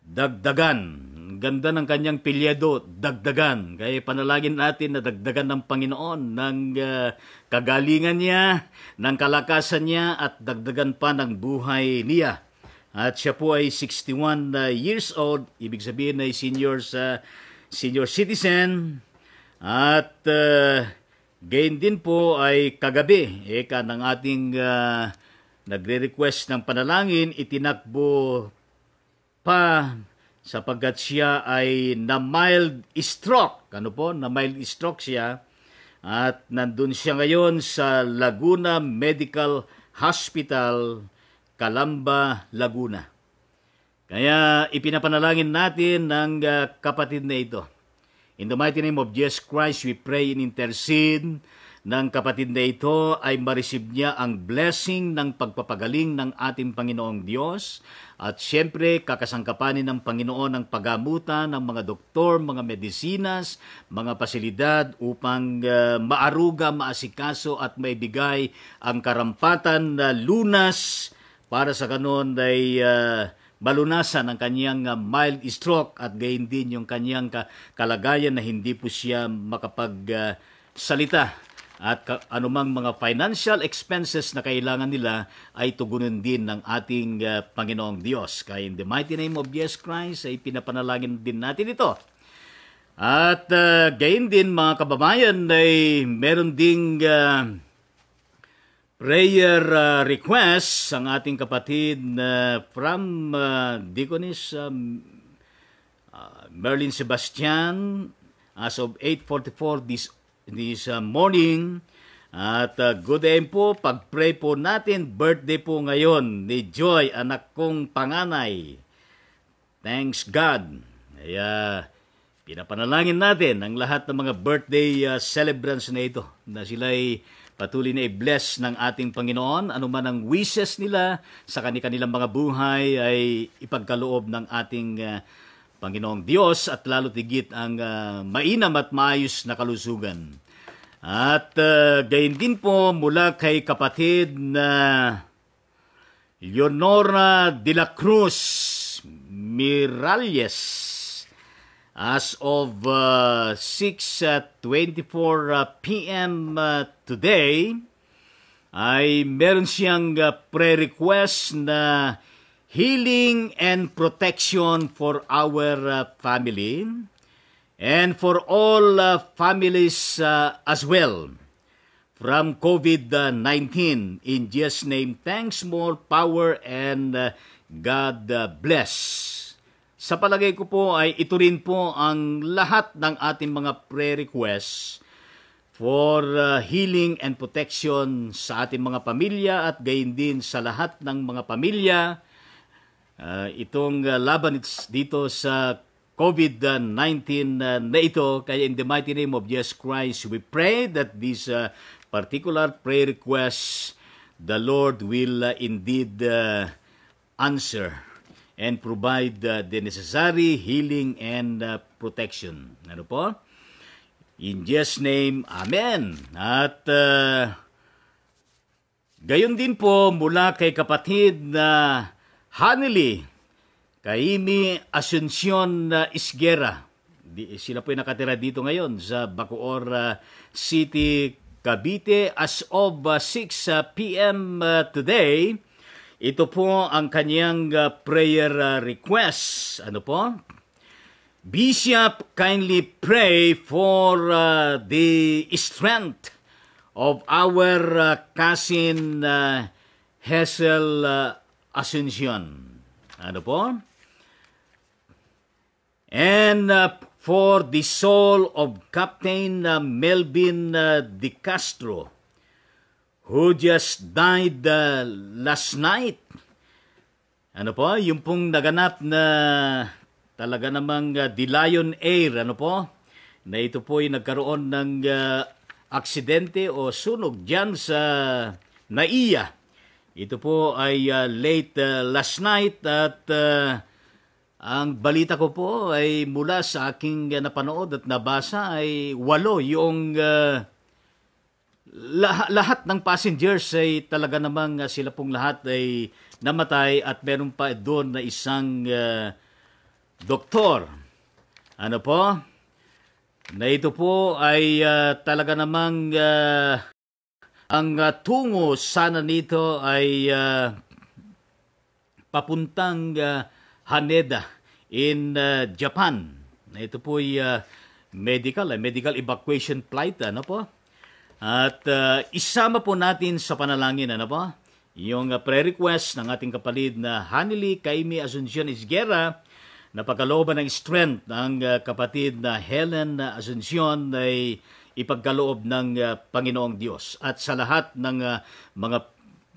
Dagdagan. Ganda ng kanyang pilyedo, Dagdagan. Kaya panalangin natin na dagdagan ng Panginoon ng kagalingan niya, ng kalakasan niya, at dagdagan pa ng buhay niya. At siya po ay 61 years old, ibig sabihin ay senior citizen. At gayon din po ay kagabi, ng ating nagre-request ng panalangin, itinakbo pa sapagkat siya ay na mild stroke. Ano po? Na mild stroke siya. At nandun siya ngayon sa Laguna Medical Hospital, Calamba, Laguna. Kaya ipinapanalangin natin ng kapatid na ito. In the mighty name of Jesus Christ, we pray and intercede ng kapatid na ito ay ma-receive niya ang blessing ng pagpapagaling ng ating Panginoong Diyos. At siyempre, kakasangkapanin ng Panginoon ang paggamutan ng mga doktor, mga medisinas, mga pasilidad upang maaruga, maasikaso at maibigay ang karampatan na lunas para sa kanon ay malunasan ang kanyang mild stroke at gayon din yung kanyang kalagayan na hindi po siya makapagsalita. At anumang mga financial expenses na kailangan nila ay tugunin din ng ating Panginoong Diyos. Kaya in the mighty name of Jesus Christ ay pinapanalangin din natin ito. At gayon din mga kababayan ay meron ding prayer request ang ating kapatid from Deaconess Merlin Sebastian as of 8:44 this morning. At good day po, pag-pray po natin, birthday po ngayon ni Joy, anak kong panganay. Thanks God. Kaya pinapanalangin natin ang lahat ng mga birthday celebrants na ito, na sila'y patuloy na i-bless ng ating Panginoon. Ano man ang wishes nila sa kanilang mga buhay ay ipagkaloob ng ating Panginoong Diyos, at lalo tigit ang mainam at maayos na kalusugan. At gayon din po mula kay kapatid na Leonora de la Cruz Miralles as of 6:24 p.m. Today ay meron siyang prayer request na healing and protection for our family and for all families as well from COVID-19. In Jesus' name, thanks, more power, and God bless. Sa palagay ko po ay ito rin po ang lahat ng ating mga prayer requests for healing and protection sa ating mga pamilya at gayon din sa lahat ng mga pamilya. Itong laban dito sa COVID-19 na ito. Kaya in the mighty name of Jesus Christ, we pray that this particular prayer request, the Lord will indeed answer and provide the necessary healing and protection. Ano po? In Jesus' name, Amen. At gayon din po mula kay kapatid na Hanili Kaimi Asuncion Isguera. Sila po ay nakatira dito ngayon sa Bacoor City, Cavite as of 6 p.m. Today. Ito po ang kanyang prayer request. Ano po? Bishop, kindly pray for the strength of our cousin Hazel Asuncion. Ano po? And for the soul of Captain Melvin De Castro, who just died last night. Ano po? Yung pong naganap na talaga namang The Lion Air, ano po? Na ito po ay nagkaroon ng aksidente o sunog dyan sa Naiya. Ito po ay late last night at ang balita ko po ay mula sa aking napanood at nabasa ay 8 yung lahat ng passengers ay talaga namang sila pong lahat ay namatay at meron pa doon na isang doktor. Ano po? Na ito po ay talaga namang ang tungo sana nito ay papuntang Haneda in Japan. Ito po ay medical evacuation flight, ano po? At isama po natin sa panalangin, ano po? Yung prayer request ng ating kapatid na Hanili Kaimi Asuncion Isguera, na pagkalooban ng strength ng kapatid na Helen Asuncion ay ipagkaloob ng Panginoong Diyos. At sa lahat ng mga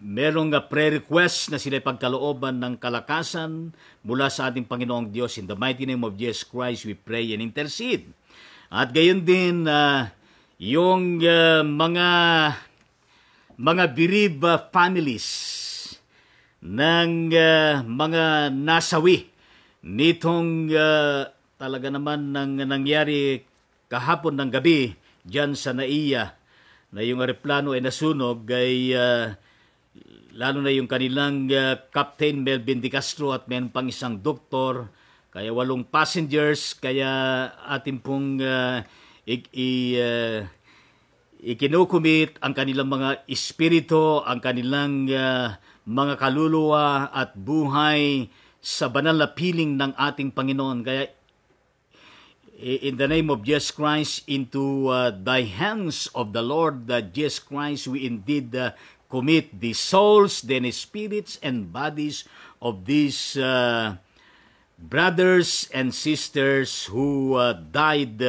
merong prayer request na sila ipagkalooban ng kalakasan mula sa ating Panginoong Diyos, in the mighty name of Jesus Christ, we pray and intercede. At gayon din, yung mga bereaved families ng mga nasawi nitong talaga naman ng nangyari kahapon ng gabi dyan sa Naiya, na yung aeroplano ay nasunog, ay lalo na yung kanilang Captain Melvin De Castro at may pang isang doktor, kaya 8 passengers. Kaya atin pong ikinukumit ang kanilang mga espiritu, ang kanilang mga kaluluwa at buhay sa banal na piling ng ating Panginoon. Kaya in the name of Jesus Christ, into thy hands of the Lord Jesus Christ, we indeed commit the souls, then spirits, and bodies of these brothers and sisters who died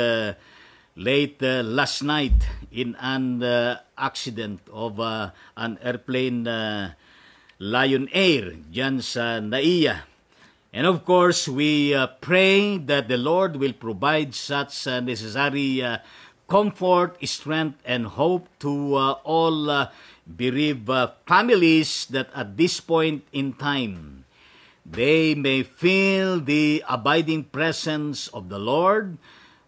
late last night in an accident of an airplane Lion Air dyan sa NAIA. And of course, we pray that the Lord will provide such necessary comfort, strength, and hope to all bereaved families that at this point in time, they may feel the abiding presence of the Lord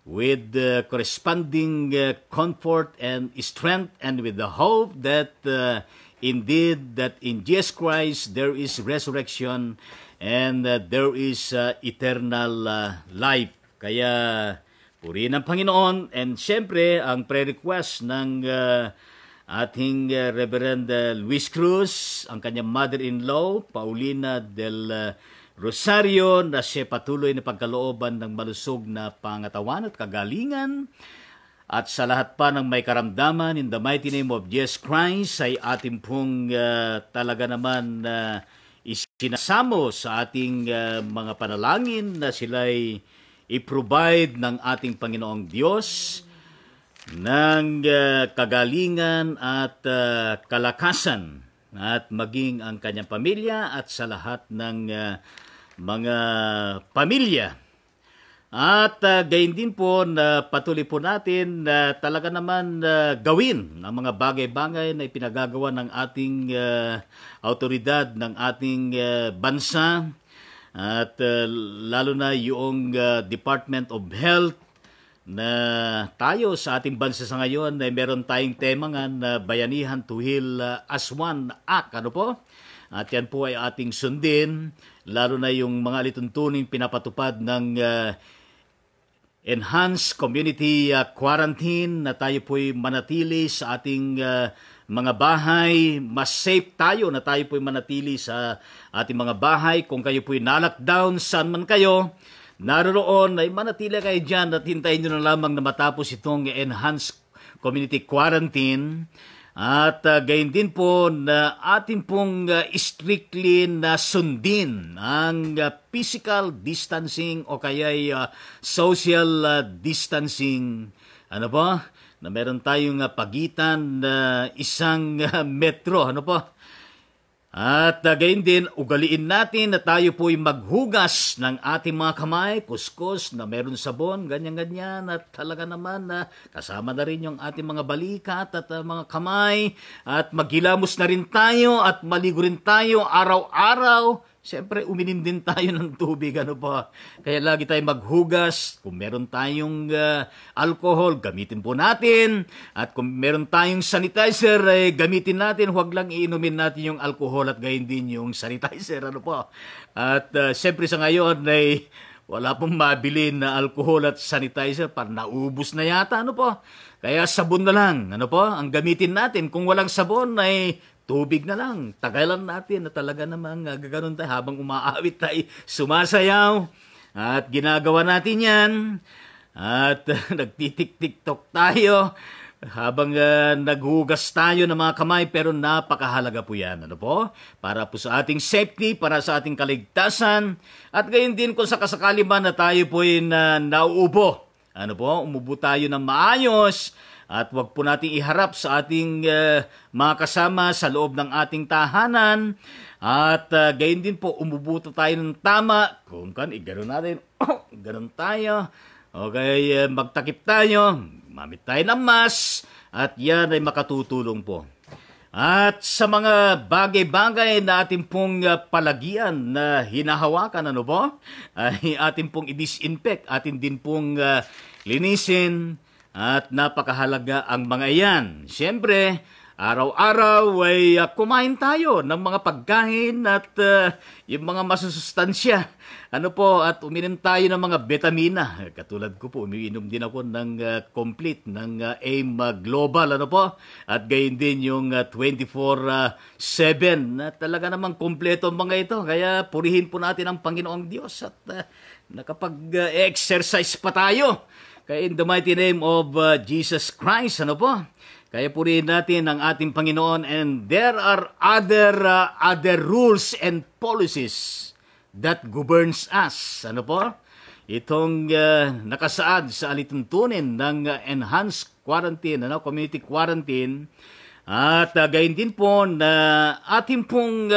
with the corresponding comfort and strength, and with the hope that indeed that in Jesus Christ there is resurrection and there is eternal life. Kaya purihin ang Panginoon. And siyempre, ang prayer request ng ating Reverend Luis Cruz, ang kanyang mother-in-law, Paulina del Rosario, na siya patuloy na pagkalooban ng malusog na pangatawan at kagalingan. At sa lahat pa ng may karamdaman, in the mighty name of Jesus Christ, ay ating pong talaga naman isinasamo sa ating mga panalangin na sila'y i-provide ng ating Panginoong Diyos ng kagalingan at kalakasan, at maging ang kanyang pamilya at sa lahat ng mga pamilya. At gayon din po na patuloy po natin na talaga naman gawin ang mga bagay-bagay na ipinagagawa ng ating autoridad ng ating bansa, at lalo na yung Department of Health, na tayo sa ating bansa sa ngayon ay meron tayong tema nga na Bayanihan to Heal as One Act. Ano po? At yan po ay ating sundin, lalo na yung mga lituntunin pinapatupad ng enhanced community quarantine, na tayo po'y manatili sa ating mga bahay. Mas safe tayo na tayo po'y manatili sa ating mga bahay. Kung kayo po'y na-lockdown, saan man kayo naroon, ay manatili kayo dyan at hintayin nyo na lamang na matapos itong enhanced community quarantine. At gayon din po na atin pong strictly na sundin ang physical distancing o kaya social distancing. Ano po? Na meron tayong pagitan na 1 metro. Ano po? At gayon din, ugaliin natin na tayo po'y maghugas ng ating mga kamay, kuskus na meron sabon, ganyan-ganyan. At talaga naman na kasama na rin yung ating mga balikat at mga kamay. At maghilamos na rin tayo at maligo rin tayo araw-araw. Siyempre, uminom din tayo ng tubig, ano po. Kaya lagi tayo maghugas. Kung meron tayong alcohol, gamitin po natin. At kung meron tayong sanitizer, gamitin natin. Huwag lang iinumin natin yung alcohol at gayon din yung sanitizer, ano po. At siyempre sa ngayon, wala pong mabili na alcohol at sanitizer. Parang naubos na yata, ano po. Kaya sabon na lang, ano po, ang gamitin natin. Kung walang sabon, tubig na lang. Tagalan natin na talaga namang gaganon tayo habang umaawit tayo, sumasayaw. At ginagawa natin yan. At nagtitik-tiktok tayo habang naghugas tayo ng mga kamay. Pero napakahalaga po yan. Ano po? Para po sa ating safety, para sa ating kaligtasan. At gayon din kung sakasakali man na tayo po nauubo. Ano po? Umubo tayo ng maayos. At wag po nating iharap sa ating mga kasama sa loob ng ating tahanan. At gayon din po, umubuto tayo ng tama. Kung gano'n natin, gano'n tayo. Okay, magtakip tayo, mamit tayo ng mask. At yan ay makatutulong po. At sa mga bagay-bagay na ating pong palagian na hinahawakan, ano po? Ay ating pong i-disinfect, ating din pong linisin. At napakahalaga ang mga iyan. Siyempre, araw-araw ay kumain tayo ng mga pagkain at yung mga masusustansya. Ano po, at uminom tayo ng mga vitamina. Katulad ko po, umiinom din ako ng complete, ng AIM Global. Ano po? At gayon din yung 24/7. Talaga namang kompleto ang mga ito. Kaya purihin po natin ang Panginoong Diyos at nakapag-exercise pa tayo. Kaya in the mighty name of Jesus Christ, ano po? Kaya purihin natin ang ating Panginoon, and there are other rules and policies that governs us. Ano po? Itong nakasaad sa alituntunin ng enhanced quarantine, community quarantine, at gayon din po na ating pong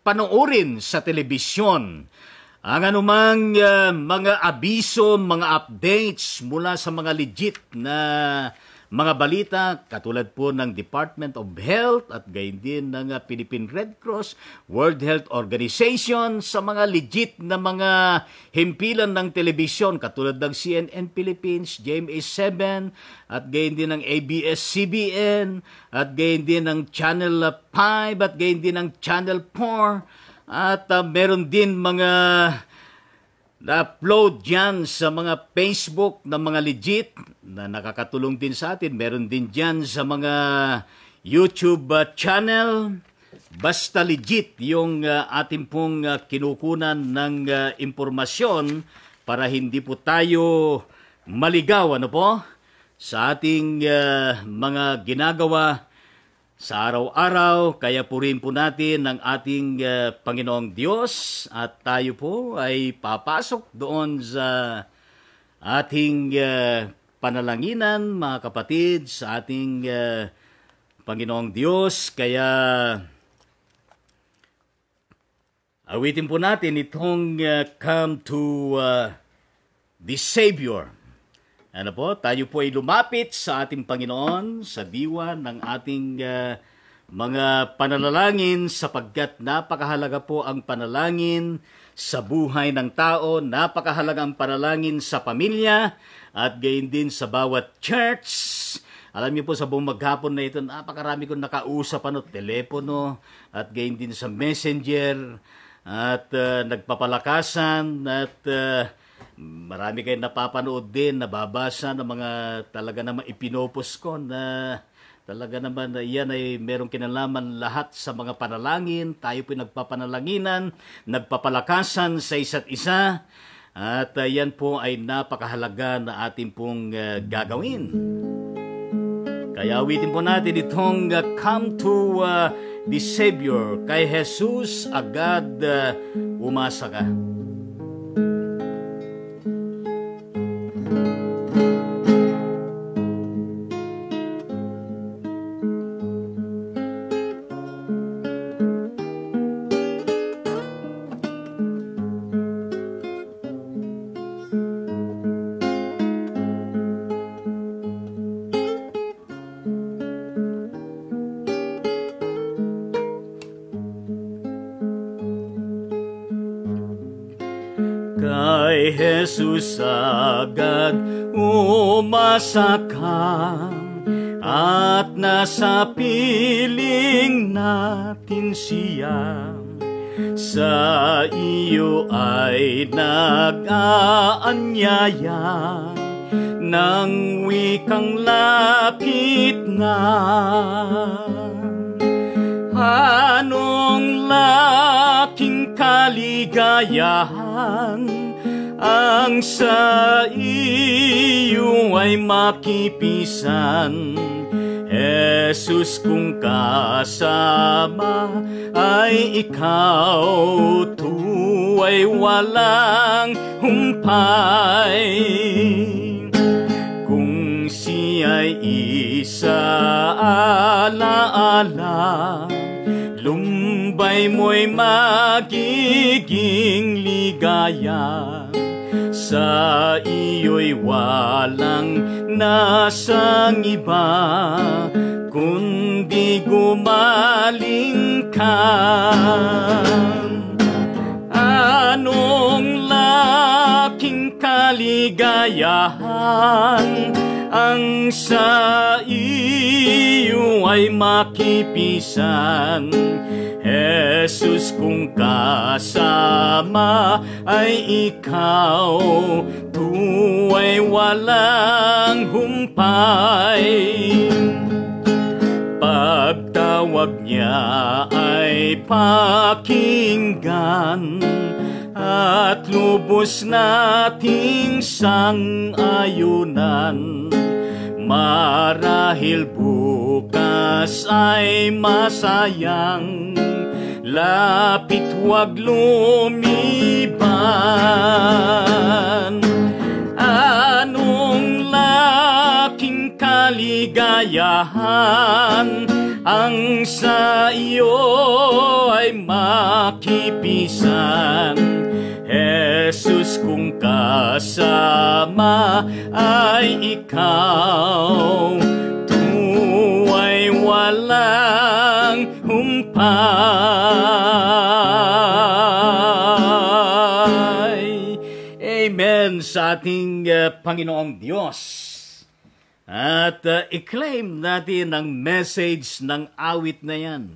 panoorin sa telebisyon ang anumang mga abiso, mga updates mula sa mga legit na mga balita, katulad po ng Department of Health at gayon din ng Philippine Red Cross, World Health Organization, sa mga legit na mga himpilan ng telebisyon, katulad ng CNN Philippines, GMA7, at gayon din ng ABS-CBN, at gayon din ng Channel 5, at gayon din ng Channel 4, at meron din mga na-upload dyan sa mga Facebook na mga legit na nakakatulong din sa atin. Meron din dyan sa mga YouTube channel. Basta legit yung ating pong kinukunan ng impormasyon para hindi po tayo maligaw, ano po, sa ating mga ginagawa sa araw-araw. Kaya purihin po natin ang ating Panginoong Diyos at tayo po ay papasok doon sa ating panalanginan, mga kapatid, sa ating Panginoong Diyos. Kaya awitin po natin itong Come to the Savior. Ano po, tayo po ay lumapit sa ating Panginoon sa diwa ng ating mga panalangin, sapagkat napakahalaga po ang panalangin sa buhay ng tao, napakahalaga ang panalangin sa pamilya, at gayon din sa bawat church. Alam niyo po, sa buong maghapon na ito, napakarami kong nakausap, telepono, at gayon din sa messenger, at nagpapalakasan, at marami kayong napapanood din, nababasa ng mga talaga naman ipinopos ko na talaga naman yan ay merong kinalaman lahat sa mga panalangin. Tayo po nagpapanalanginan, nagpapalakasan sa isa't isa, at yan po ay napakahalaga na ating pong gagawin. Kaya awitin po natin itong Come to the Savior. Kay Jesus agad umasa ka. Kay Jesus agad umasa ka, at nasa piling natin siya. Sa iyo ay nag-aanyaya ng wikang lapit na. Anong laking kaligayahan ang sa iyo ay makipisan. Jesus, kung kasama ay ikaw, tuwa'y walang humpay. Kung siya'y isa alaala, lumbay mo'y magiging ligaya. Sa iyo'y walang nasang iba, kundi gumaling ka. Anong laking kaligayahan ang sa iyo ay makipisan. Jesus, kung kasama ay ikaw, tuwa'y walang humpay. Pagtawag niya ay pakinggan, at lubos nating sang-ayunan. Marahil bukas ay masayang, lapit huwag lumiban. Anong laking kaligayahan ang sa iyo ay makipisan. Jesus, kung kasama ay ikaw, tuwa'y walang humpay. Amen sa ating Panginoong Diyos. At i-claim natin ang message ng awit na yan.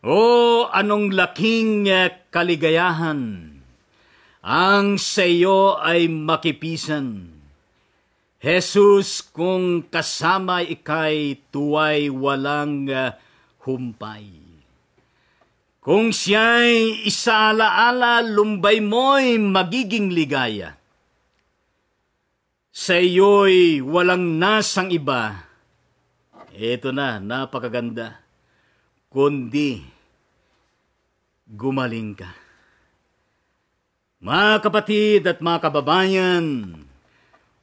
O anong laking kaligayahan ang sa iyo ay makipisan. Jesus, kung kasama ika'y tuwa'y walang humpay. Kung siya'y isaalaala, lumbay mo'y magiging ligaya. Sa iyo'y walang nasang iba. Ito na, napakaganda. Kundi gumaling ka. Mga kapatid at mga kababayan,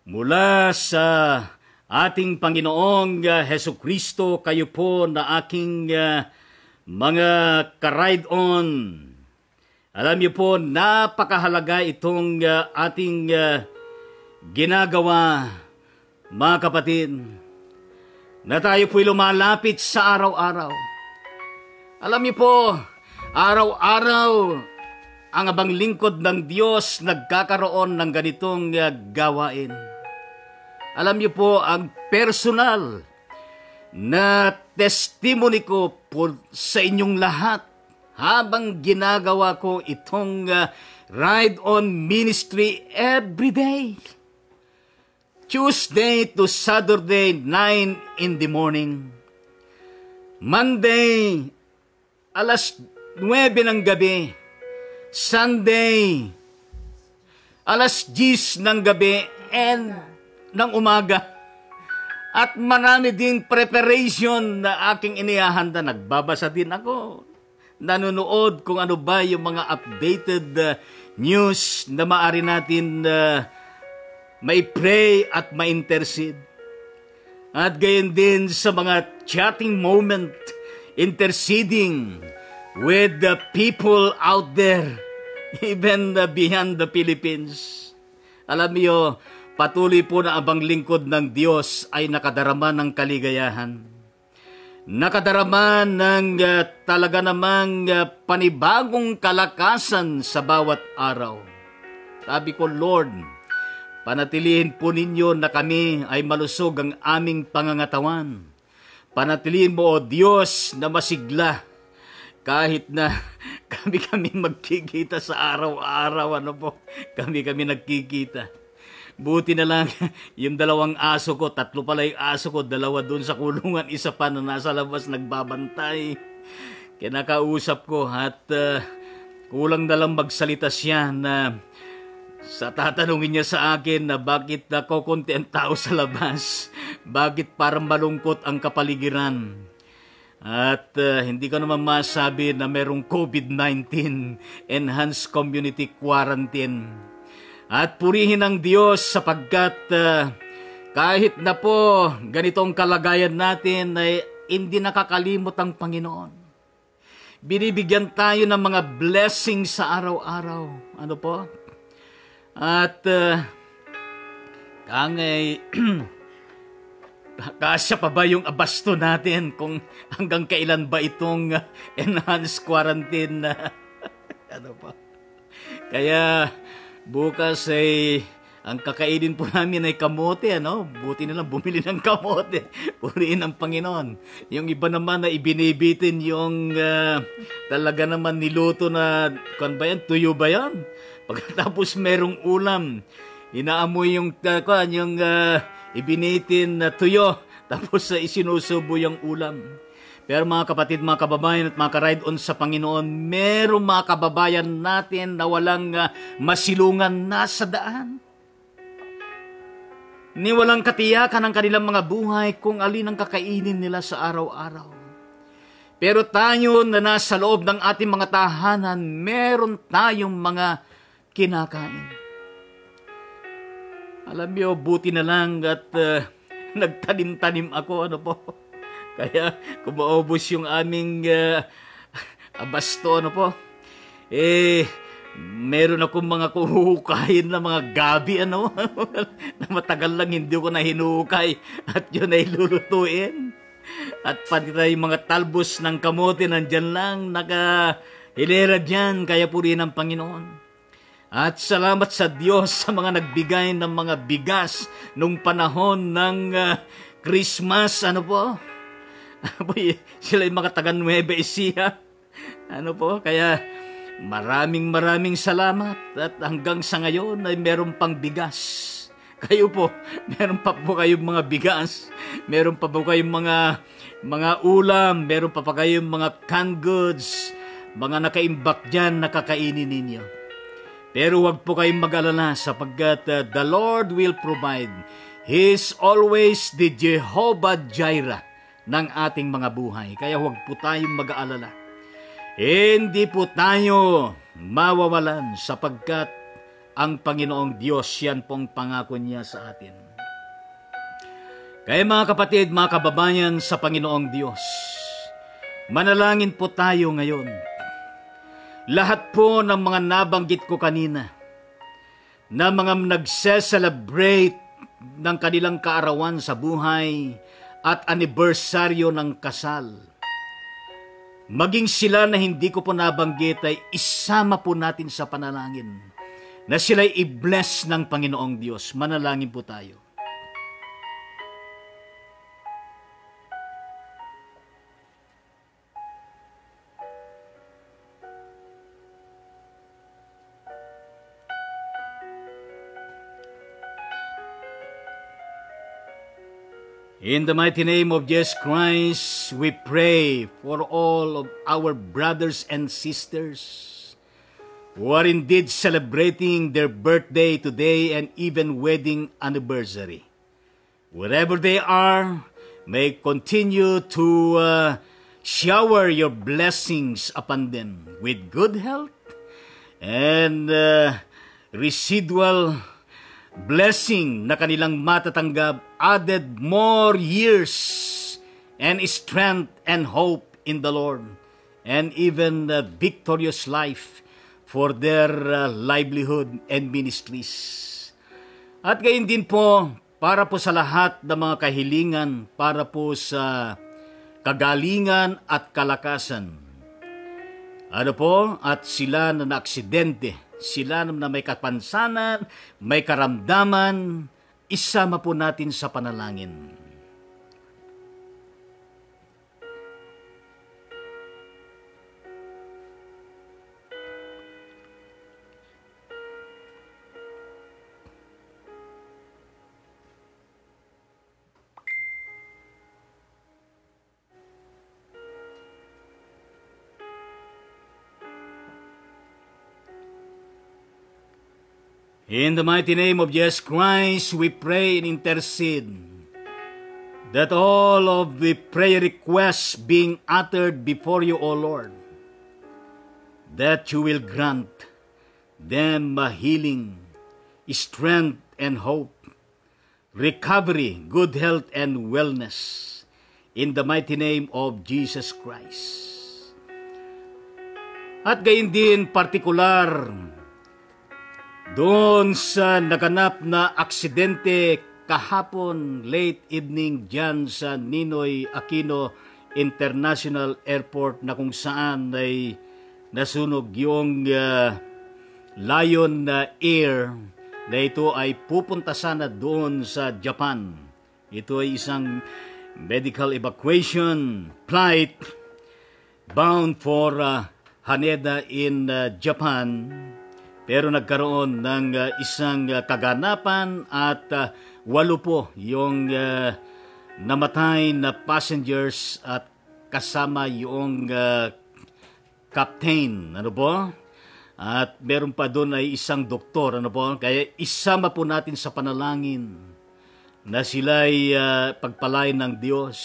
mula sa ating Panginoong Hesukristo, kayo po na aking mga ka-ride-on. Alam niyo po, napakahalaga itong ating ginagawa, mga kapatid, na tayo po'y lumalapit sa araw-araw. Alam niyo po, araw-araw, ang abang lingkod ng Diyos nagkakaroon ng ganitong gawain. Alam niyo po, ang personal na testimony ko po sa inyong lahat habang ginagawa ko itong ride-on ministry every day. Tuesday to Saturday, 9 in the morning. Monday, alas 9 ng gabi. Sunday, alas 10 ng gabi and ng umaga. At marami din preparation na aking inihahanda. Nagbabasa din ako. Nanonood kung ano ba yung mga updated news na maaari natin may pray at ma-intercede. At gayon din sa mga chatting moment, interceding with the people out there, even beyond the Philippines. Alam niyo, patuloy po na abang lingkod ng Diyos ay nakadarama ng kaligayahan. Nakadarama ng talaga namang panibagong kalakasan sa bawat araw. Sabi ko, Lord, panatilihin po ninyo na kami ay malusog ang aming pangangatawan. Panatilihin mo, O Diyos, na masigla kahit na kami magkikita sa araw-araw, kami nagkikita. Buti na lang, yung 2 aso ko, 3 pala yung aso ko, 2 doon sa kulungan, 1 pa na nasa labas nagbabantay. Kinakausap ko at kulang na lang magsalita siya na sa tatanungin niya sa akin na bakit ako konti ang tao sa labas, bakit parang malungkot ang kapaligiran. At hindi ko naman masabi na merong COVID-19, enhanced community quarantine. At purihin ang Diyos sapagkat kahit na po ganitong kalagayan natin ay hindi nakakalimot ang Panginoon. Binibigyan tayo ng mga blessings sa araw-araw. Ano po? At kasya pa ba yung abasto natin kung hanggang kailan ba itong enhanced quarantine ano pa? Kaya bukas ay ang kakainin po namin ay kamote, Buti na lang bumili ng kamote. Purihin ang Panginoon. Yung iba naman na ibinibitin yung talaga naman niluto na, tuyo ba yan? Pagkatapos merong ulam, inaamoy yung ibinitin na tuyo, tapos isinusubo yung ulam. Pero mga kapatid, mga kababayan at mga ka-ride-on sa Panginoon, meron mga kababayan natin na walang masilungan na sa daan. Ni walang katiyakan ang kanilang mga buhay kung alin ang kakainin nila sa araw-araw. Pero tayo na nasa loob ng ating mga tahanan, meron tayong mga kinakain. Alam niyo, buti na lang at nagtanim-tanim ako, ano po. Kaya kung maubos yung aming abasto, ano po, meron akong mga kuhukayin na mga gabi, ano, na matagal lang hindi ko na hinukay at yun ay lulutuin. At pati tayo mga talbos ng kamote nandyan lang, nakahilera dyan, kaya purihin ang Panginoon. At salamat sa Diyos sa mga nagbigay ng mga bigas nung panahon ng Christmas, ano po. Sila yung mga taga Nueva Ecija. Ano po, kaya maraming salamat at hanggang sa ngayon ay meron pang bigas. Kayo po, meron pa po kayong mga bigas, meron pa po kayong mga ulam, meron pa kayong mga canned goods, mga nakaimbak dyan na kakainin ninyo. Pero huwag po kayong mag-alala sapagkat the Lord will provide. He is always the Jehovah Jireh ng ating mga buhay. Kaya huwag po tayong mag-aalala. Hindi po tayo mawawalan sapagkat ang Panginoong Diyos, yan pong pangako niya sa atin. Kaya mga kapatid, mga kababayan sa Panginoong Diyos, manalangin po tayo ngayon. Lahat po ng mga nabanggit ko kanina, na mga nagse-celebrate ng kanilang kaarawan sa buhay at anibersaryo ng kasal, maging sila na hindi ko po nabanggit ay isama po natin sa panalangin na sila'y i-bless ng Panginoong Diyos. Manalangin po tayo. In the mighty name of Jesus Christ, we pray for all of our brothers and sisters who are indeed celebrating their birthday today and even wedding anniversary. Wherever they are, may continue to shower your blessings upon them with good health and residual blessing na kanilang matatanggap, added more years and strength and hope in the Lord, and even victorious life for their livelihood and ministries. At gayon din po, para po sa lahat ng mga kahilingan, para po sa kagalingan at kalakasan. Ano po? At sila na naaksidente, sila na may kapansanan, may karamdaman, isama po natin sa panalangin. In the mighty name of Jesus Christ, we pray and intercede that all of the prayer requests being uttered before you, O Lord, that you will grant them healing, strength and hope, recovery, good health and wellness, in the mighty name of Jesus Christ. At gayon din, partikular, doon sa naganap na aksidente kahapon late evening dyan sa Ninoy Aquino International Airport na kung saan ay nasunog yung Lion Air na ito ay pupunta sana doon sa Japan. Ito ay isang medical evacuation flight bound for Haneda in Japan. Pero nagkaroon ng isang kaganapan at 8 po yung namatay na passengers at kasama yung captain, ano po? At meron pa doon ay isang doktor, ano po? Kaya isama po natin sa panalangin na sila'y pagpalain ng Diyos,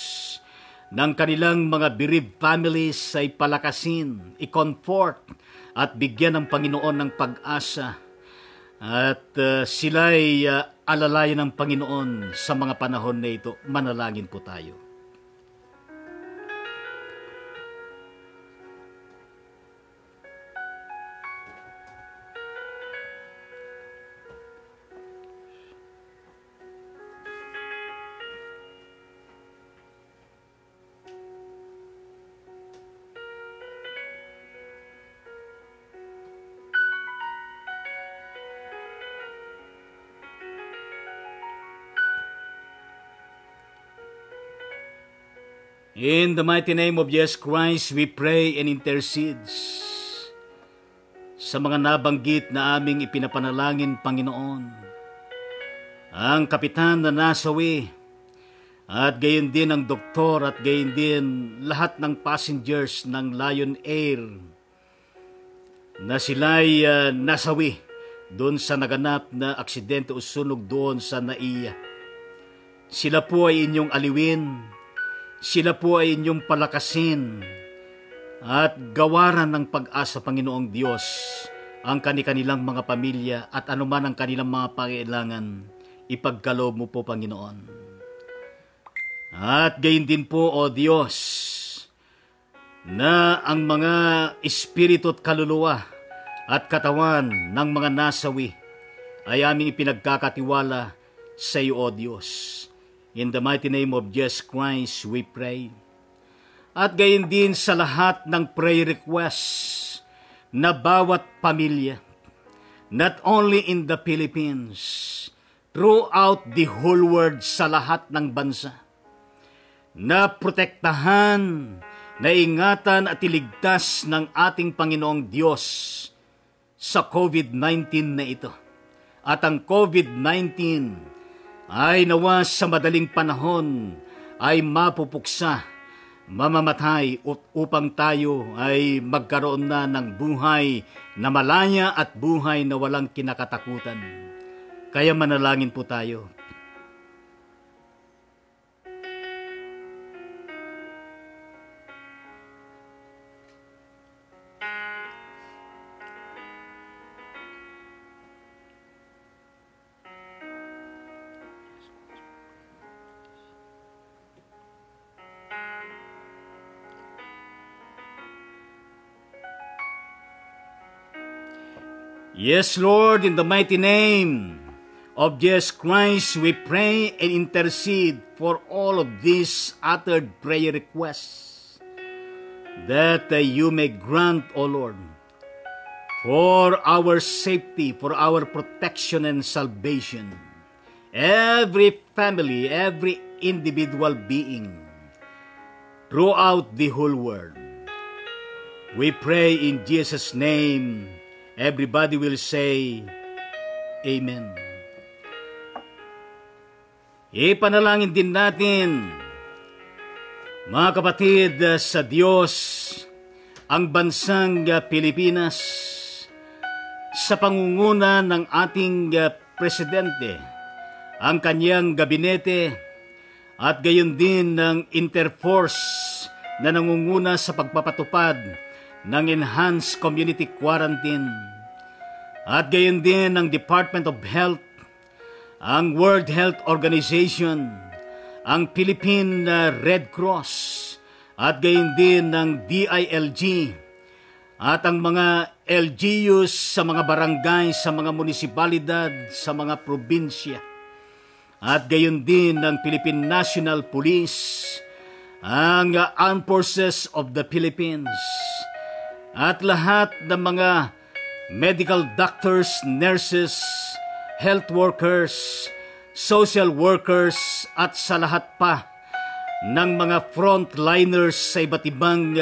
ng kanilang mga bereaved families ay palakasin, i-comfort, at bigyan ng Panginoon ng pag-asa. At sila'y alalayan ng Panginoon sa mga panahon na ito. Manalangin po tayo. In the mighty name of Jesus Christ, we pray and intercede sa mga nabanggit na aming ipinapanalangin, Panginoon. Ang kapitan na nasawi, at gayon din ang doktor, at gayon din lahat ng passengers ng Lion Air na sila'y nasawi doon sa naganap na aksidente o sunog doon sa Naiya. Sila po ay inyong aliwin, sila po ay inyong palakasin at gawaran ng pag-asa, Panginoong Diyos, ang kanilang mga pamilya at anuman ang kanilang mga pangailangan, ipagkaloob mo po, Panginoon. At gayon din po, O Diyos, na ang mga espiritu at kaluluwa at katawan ng mga nasawi ay aming ipinagkakatiwala sa iyo, O Diyos. In the mighty name of Jesus Christ, we pray. At gayon din sa lahat ng prayer requests na bawat pamilya, not only in the Philippines, throughout the whole world, sa lahat ng bansa, na protektahan, na ingatan at iligtas ng ating Panginoong Diyos sa COVID-19 na ito. At ang COVID-19 ay nawa sa madaling panahon ay mapupuksa, mamamatay upang tayo ay magkaroon na ng buhay na malaya at buhay na walang kinakatakutan. Kaya manalangin po tayo. Yes, Lord, in the mighty name of Jesus Christ, we pray and intercede for all of these uttered prayer requests, that you may grant, O Lord, for our safety, for our protection and salvation, every family, every individual being throughout the whole world. We pray in Jesus' name. Everybody will say, Amen. Ipanalangin din natin, mga kapatid, sa Diyos, ang bansang Pilipinas, sa pangunguna ng ating presidente, ang kanyang gabinete, at gayon din ng Interforce na nangunguna sa pagpapatupad ng Enhanced Community Quarantine, at gayon din ng Department of Health, ang World Health Organization, ang Philippine Red Cross, at gayon din ng DILG, at ang mga LGUs sa mga barangay, sa mga munisipalidad, sa mga probinsya, at gayon din ng Philippine National Police, ang Armed Forces of the Philippines, at lahat ng mga medical doctors, nurses, health workers, social workers, at sa lahat pa ng mga frontliners sa iba't ibang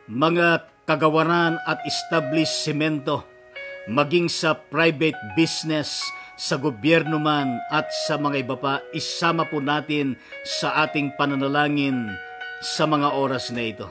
mga kagawaran at establishmento, maging sa private business, sa gobyerno man, at sa mga iba pa. Isama po natin sa ating pananalangin sa mga oras na ito.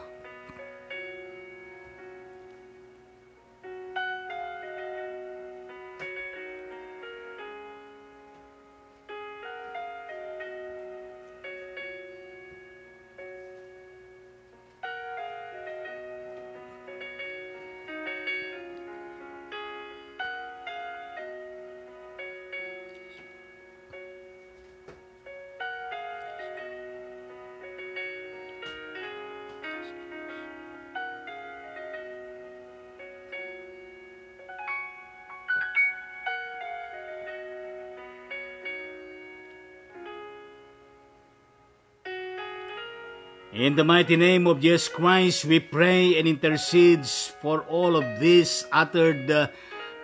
In the mighty name of Jesus Christ, we pray and intercedes for all of these uttered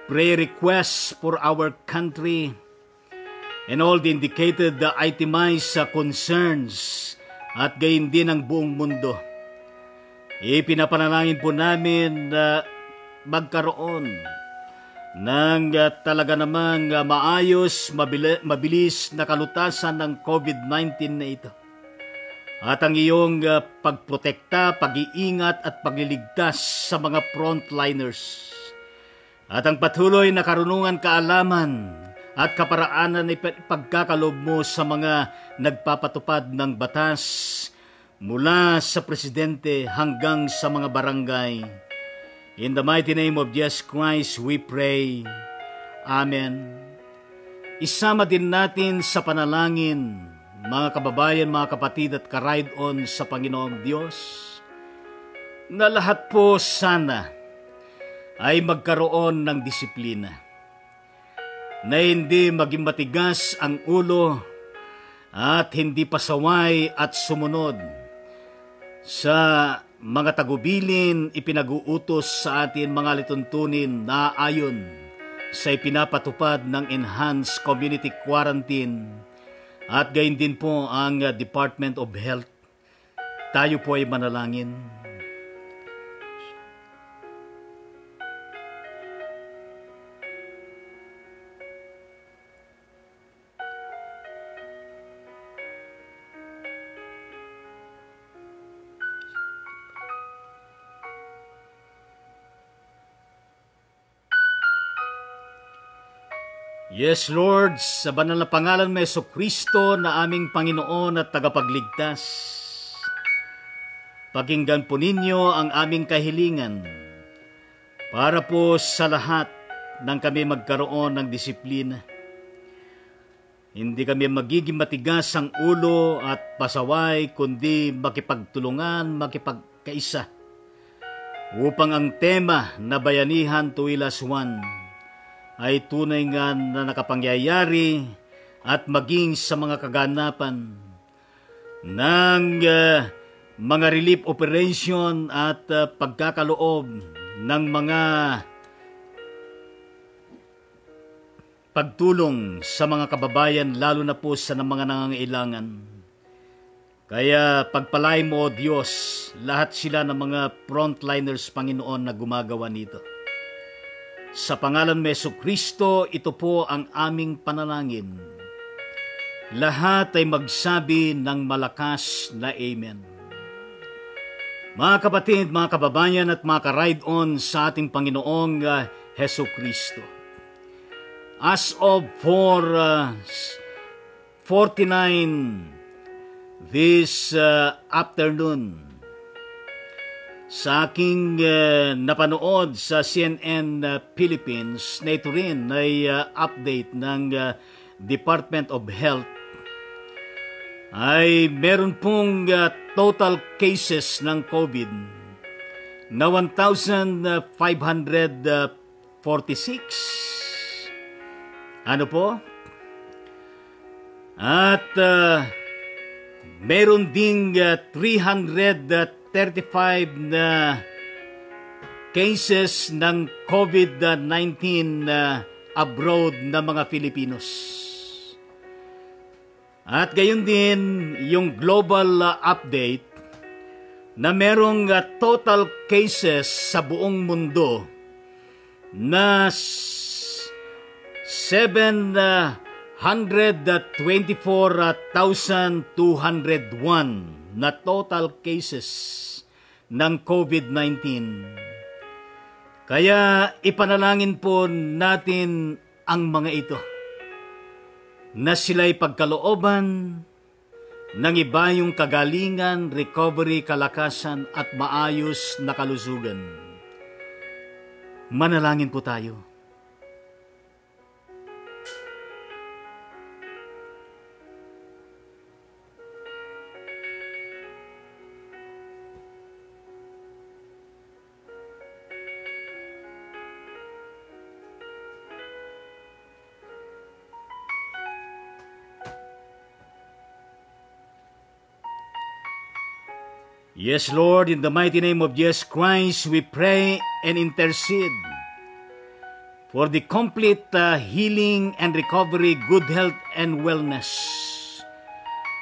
prayer requests for our country and all the indicated itemized concerns at gayon din ang buong mundo. Ipinapanalangin po namin na magkaroon ng talaga namang maayos, mabilis na kalutasan ng COVID-19 na ito. At ang iyong pagprotekta, pag-iingat at pagliligtas sa mga frontliners. At ang patuloy na karunungan, kaalaman at kaparaanan na ipagkakalob mo sa mga nagpapatupad ng batas mula sa presidente hanggang sa mga barangay. In the mighty name of Jesus Christ, we pray. Amen. Isama din natin sa panalangin mga kababayan, mga kapatid at ka-ride-on sa Panginoong Diyos, na lahat po sana ay magkaroon ng disiplina, na hindi maging matigas ang ulo at hindi pasaway at sumunod sa mga tagubilin ipinag-uutos sa atin mga lituntunin na ayon sa ipinapatupad ng Enhanced Community Quarantine at gayon din po ang Department of Health. Tayo po ay manalangin. Yes, Lord, sa banal na pangalan mo Jesucristo na aming Panginoon at tagapagligtas, pakinggan po ninyo ang aming kahilingan para po sa lahat ng kami magkaroon ng disiplina. Hindi kami magiging matigas ang ulo at pasaway, kundi makipagtulungan, makipagkaisa, upang ang tema na bayanihan tuwilas one ay tunay nga na nakapangyayari at maging sa mga kaganapan ng mga relief operation at pagkakaloob ng mga pagtulong sa mga kababayan, lalo na po sa mga nangangailangan. Kaya pagpalay mo, O Diyos, lahat sila ng mga frontliners, Panginoon, na gumagawa nito. Sa pangalan ni Jesucristo, ito po ang aming panalangin. Lahat ay magsabi ng malakas na Amen. Mga kapatid, mga kababayan at mga ka-ride-on sa ating Panginoong Jesucristo. As of 4:49 this afternoon, sa aking napanood sa CNN Philippines, na ito rin ay update ng Department of Health, ay meron pong total cases ng COVID na 1,546. Ano po? At meron ding 335 na cases ng COVID-19 abroad na mga Filipinos. At gayon din yung global update na merong total cases sa buong mundo na 724,201. na total cases ng COVID-19. Kaya ipanalangin po natin ang mga ito na sila'y pagkalooban ng ibayong kagalingan, recovery, kalakasan at maayos na kalusugan. Manalangin po tayo. Yes, Lord, in the mighty name of Jesus Christ, we pray and intercede for the complete healing and recovery, good health and wellness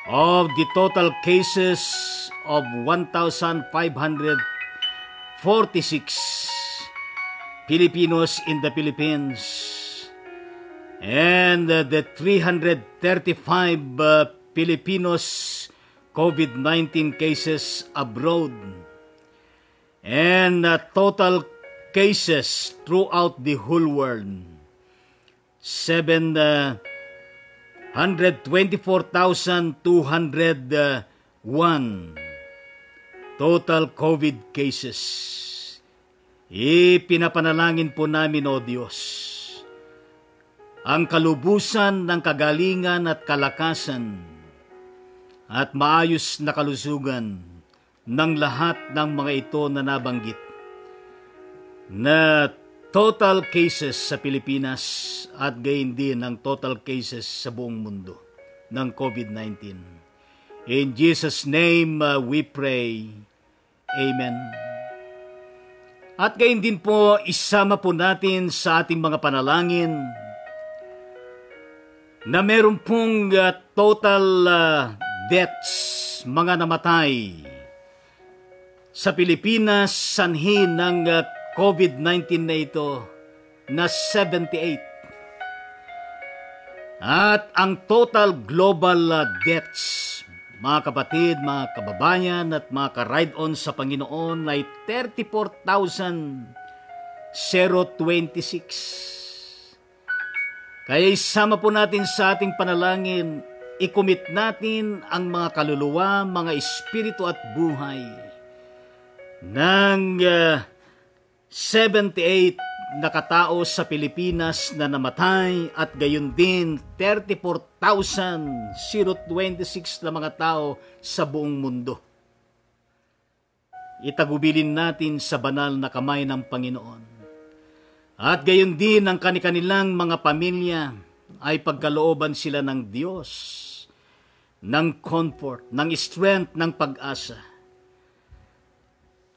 of the total cases of 1,546 Filipinos in the Philippines and the 335 Filipinos COVID-19 cases abroad and total cases throughout the whole world. 724,201 total COVID cases. Ipinapanalangin po namin, O Diyos, ang kalubusan ng kagalingan at kalakasan at maayos na kalusugan ng lahat ng mga ito na nabanggit na total cases sa Pilipinas at gayon din ang total cases sa buong mundo ng COVID-19. In Jesus' name we pray. Amen. At gayon din po, isama po natin sa ating mga panalangin na meron pong total deaths, mga namatay sa Pilipinas sanhi ng COVID-19 na ito na 78. At ang total global deaths, mga kapatid, mga kababayan at mga ka-ride-on sa Panginoon ay 34,026. Kaya isama po natin sa ating panalangin, i-commit natin ang mga kaluluwa, mga espiritu at buhay ng 78 na katao sa Pilipinas na namatay at gayon din 34,026 na mga tao sa buong mundo. Itagubilin natin sa banal na kamay ng Panginoon. At gayon din ang kanilang mga pamilya ay pagkalooban sila ng Diyos, ng comfort, ng strength, ng pag-asa.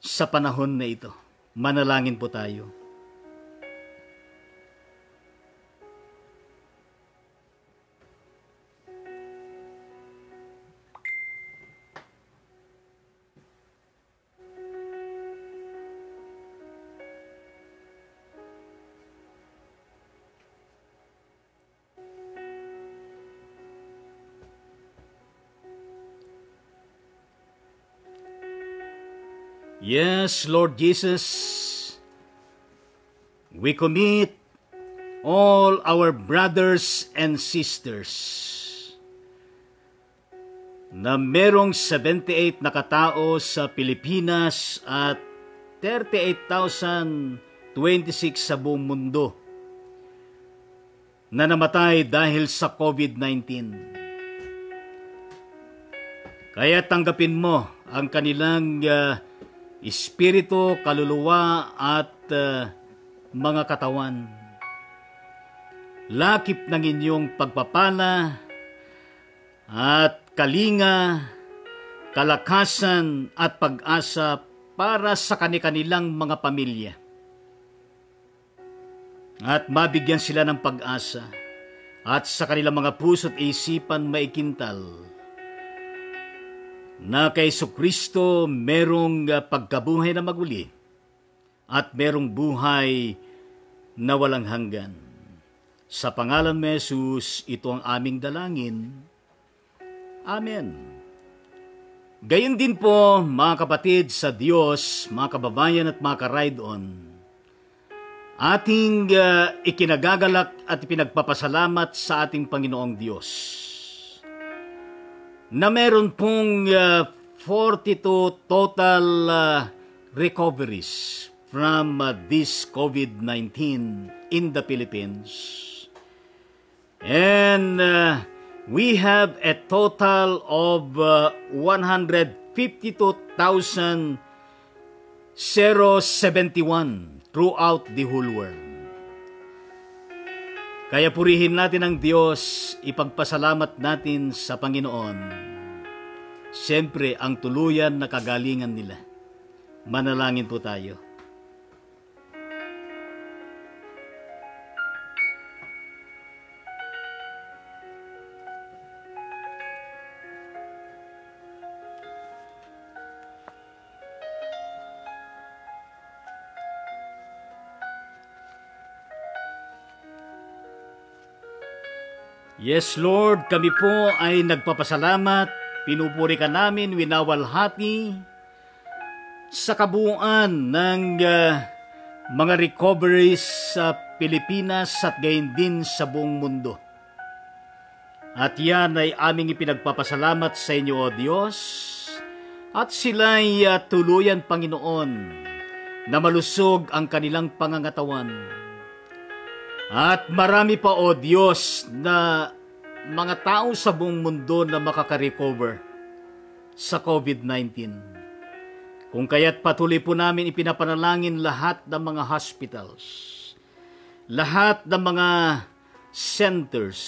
Sa panahon na ito, manalangin po tayo. Yes, Lord Jesus, we commit all our brothers and sisters na merong 78 na katao sa Pilipinas at 38,026 sa buong mundo na namatay dahil sa COVID-19. Kaya tanggapin mo ang kanilang espiritu, kaluluwa at mga katawan. Lakip ng inyong pagpapala at kalinga, kalakasan at pag-asa para sa kanilang mga pamilya. At mabigyan sila ng pag-asa at sa kanilang mga puso't isipan maikintal na kay Jesucristo merong pagkabuhay na maguli at merong buhay na walang hanggan. Sa pangalan ni Jesus, ito ang aming dalangin. Amen. Gayon din po, mga kapatid sa Diyos, mga kababayan at mga ka-ride-on, ating ikinagagalak at ipinagpapasalamat sa ating Panginoong Diyos na meron pong 42 total recoveries from this COVID-19 in the Philippines. And we have a total of 152,071 throughout the whole world. Kaya purihin natin ang Diyos, ipagpasalamat natin sa Panginoon. Siyempre, ang tuluyan na kagalingan nila. Manalangin po tayo. Yes, Lord, kami po ay nagpapasalamat, pinupuri ka namin, winawalhati sa kabuuan ng mga recoveries sa Pilipinas at gayon din sa buong mundo. At yan ay aming ipinagpapasalamat sa inyo, O Diyos, at sila'y tuluyan, Panginoon, na malusog ang kanilang pangangatawan. At marami pa, O Diyos, na mga tao sa buong mundo na makaka-recover sa COVID-19. Kung kaya't patuloy po namin ipinapanalangin lahat ng mga hospitals, lahat ng mga centers,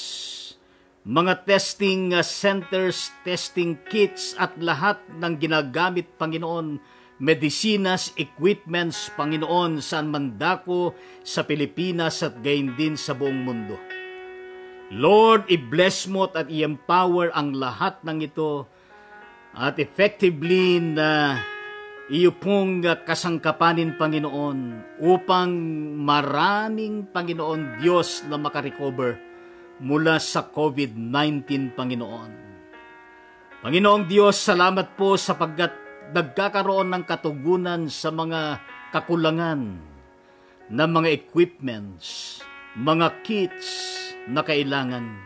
mga testing centers, testing kits at lahat ng ginagamit, Panginoon, medicinas, equipments, Panginoon, saan man dako sa Pilipinas at gayon din sa buong mundo. Lord, i-bless mo at i-empower ang lahat ng ito at effectively na iyo pong kasangkapanin, Panginoon, upang maraming, Panginoon Diyos, na makarecover mula sa COVID-19, Panginoon. Panginoong Diyos, salamat po sapagkat nagkakaroon ng katugunan sa mga kakulangan ng mga equipments, mga kits na kailangan.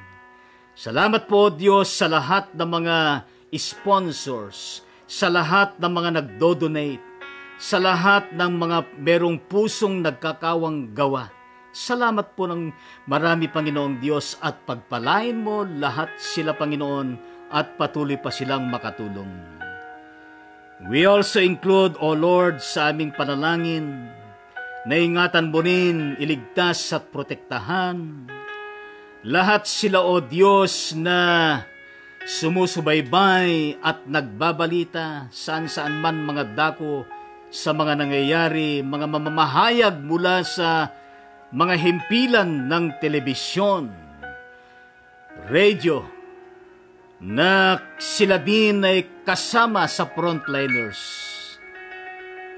Salamat po, Diyos, sa lahat ng mga sponsors, sa lahat ng mga nagdo-donate, sa lahat ng mga merong pusong nagkakawang gawa. Salamat po ng marami, Panginoong Diyos, at pagpalain mo lahat sila, Panginoon, at patuloy pa silang makatulong. We also include, O Lord, sa aming panalangin, na ingatan mo rin, iligtas at protektahan lahat sila, O Diyos, na sumusubaybay at nagbabalita saan-saan man mga dako sa mga nangyayari, mga mamamahayag mula sa mga himpilan ng telebisyon, radio, na sila din ay kasama sa frontliners.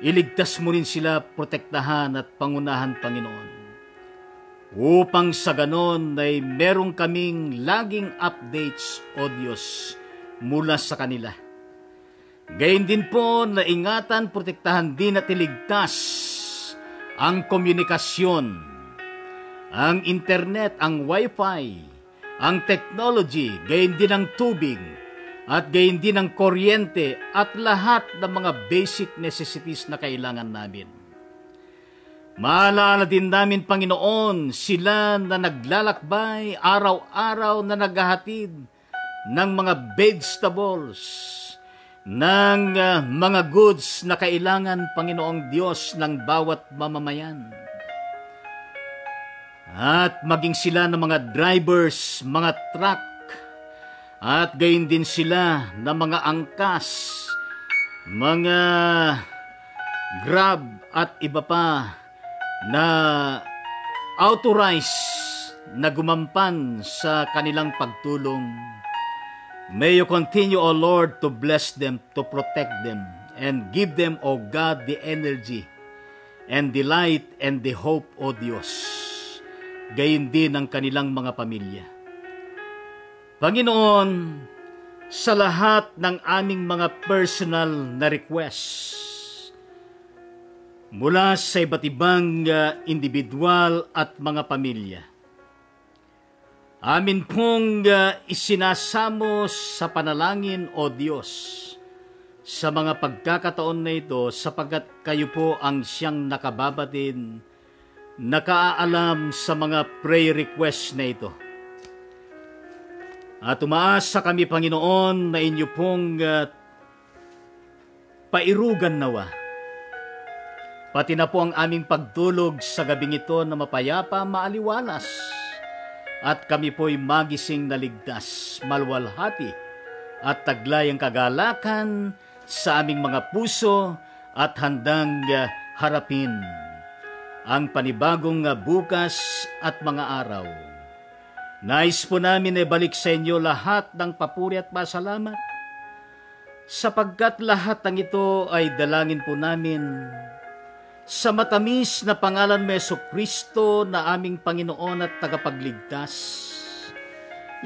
Iligtas mo rin sila, protektahan at pangunahan, Panginoon, upang sa ganon ay merong kaming laging updates, O Diyos, mula sa kanila. Gayon din po na ingatan, protektahan din at iligtas ang komunikasyon, ang internet, ang wifi, ang technology, gayon din ang tubig, at gayon din ang kuryente, at lahat ng mga basic necessities na kailangan namin. Maalala din namin, Panginoon, sila na naglalakbay, araw-araw na naghahatid ng mga vegetables, ng mga goods na kailangan, Panginoong Diyos, ng bawat mamamayan. At maging sila ng mga drivers, mga truck, at gayon din sila ng mga angkas, mga Grab at iba pa na authorized na gumampan sa kanilang pagtulong. May you continue, O Lord, to bless them, to protect them, and give them, O God, the energy and the light and the hope, O Diyos. Gayon din ang kanilang mga pamilya. Panginoon, sa lahat ng aming mga personal na requests mula sa iba't ibang individual at mga pamilya. Amin pong isinasamo sa panalangin, O Diyos, sa mga pagkakataon na ito sapagkat kayo po ang siyang nakababatid, nakaalam sa mga prayer requests na ito. At umaasa kami, Panginoon, na inyo pong pairugan nawa. Pati na po ang aming pagtulog sa gabing ito na mapayapa, maaliwalas. At kami po'y magising na ligtas, malwalhati, at taglay ang kagalakan sa aming mga puso at handang harapin ang panibagong bukas at mga araw. Nais po namin balik sa inyo lahat ng papuri at pasalamat, sapagkat lahat ng ito ay dalangin po namin sa matamis na pangalan mo Jesucristo na aming Panginoon at tagapagligtas.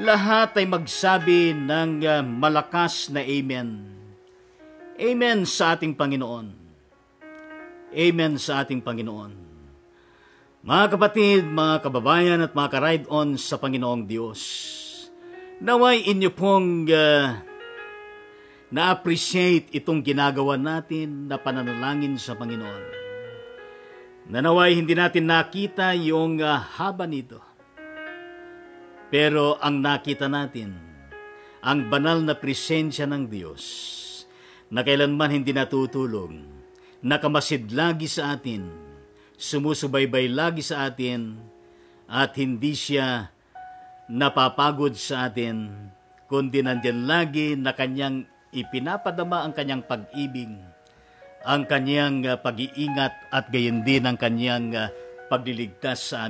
Lahat ay magsabi ng malakas na Amen. Amen sa ating Panginoon. Amen sa ating Panginoon. Mga kapatid, mga kababayan at mga ka-ride-on sa Panginoong Diyos, naway inyo pong na-appreciate itong ginagawa natin na pananalangin sa Panginoon. Nanaway hindi natin nakita yung haba nito. Pero ang nakita natin, ang banal na presensya ng Diyos, na kailanman hindi natutulog, nakamasid lagi sa atin, sumusubaybay lagi sa atin, at hindi siya napapagod sa atin, kundi nandyan lagi na kanyang ipinapadama ang kanyang pag-ibig, ang kanyang pag-iingat at gayon din ang kanyang pagliligtas sa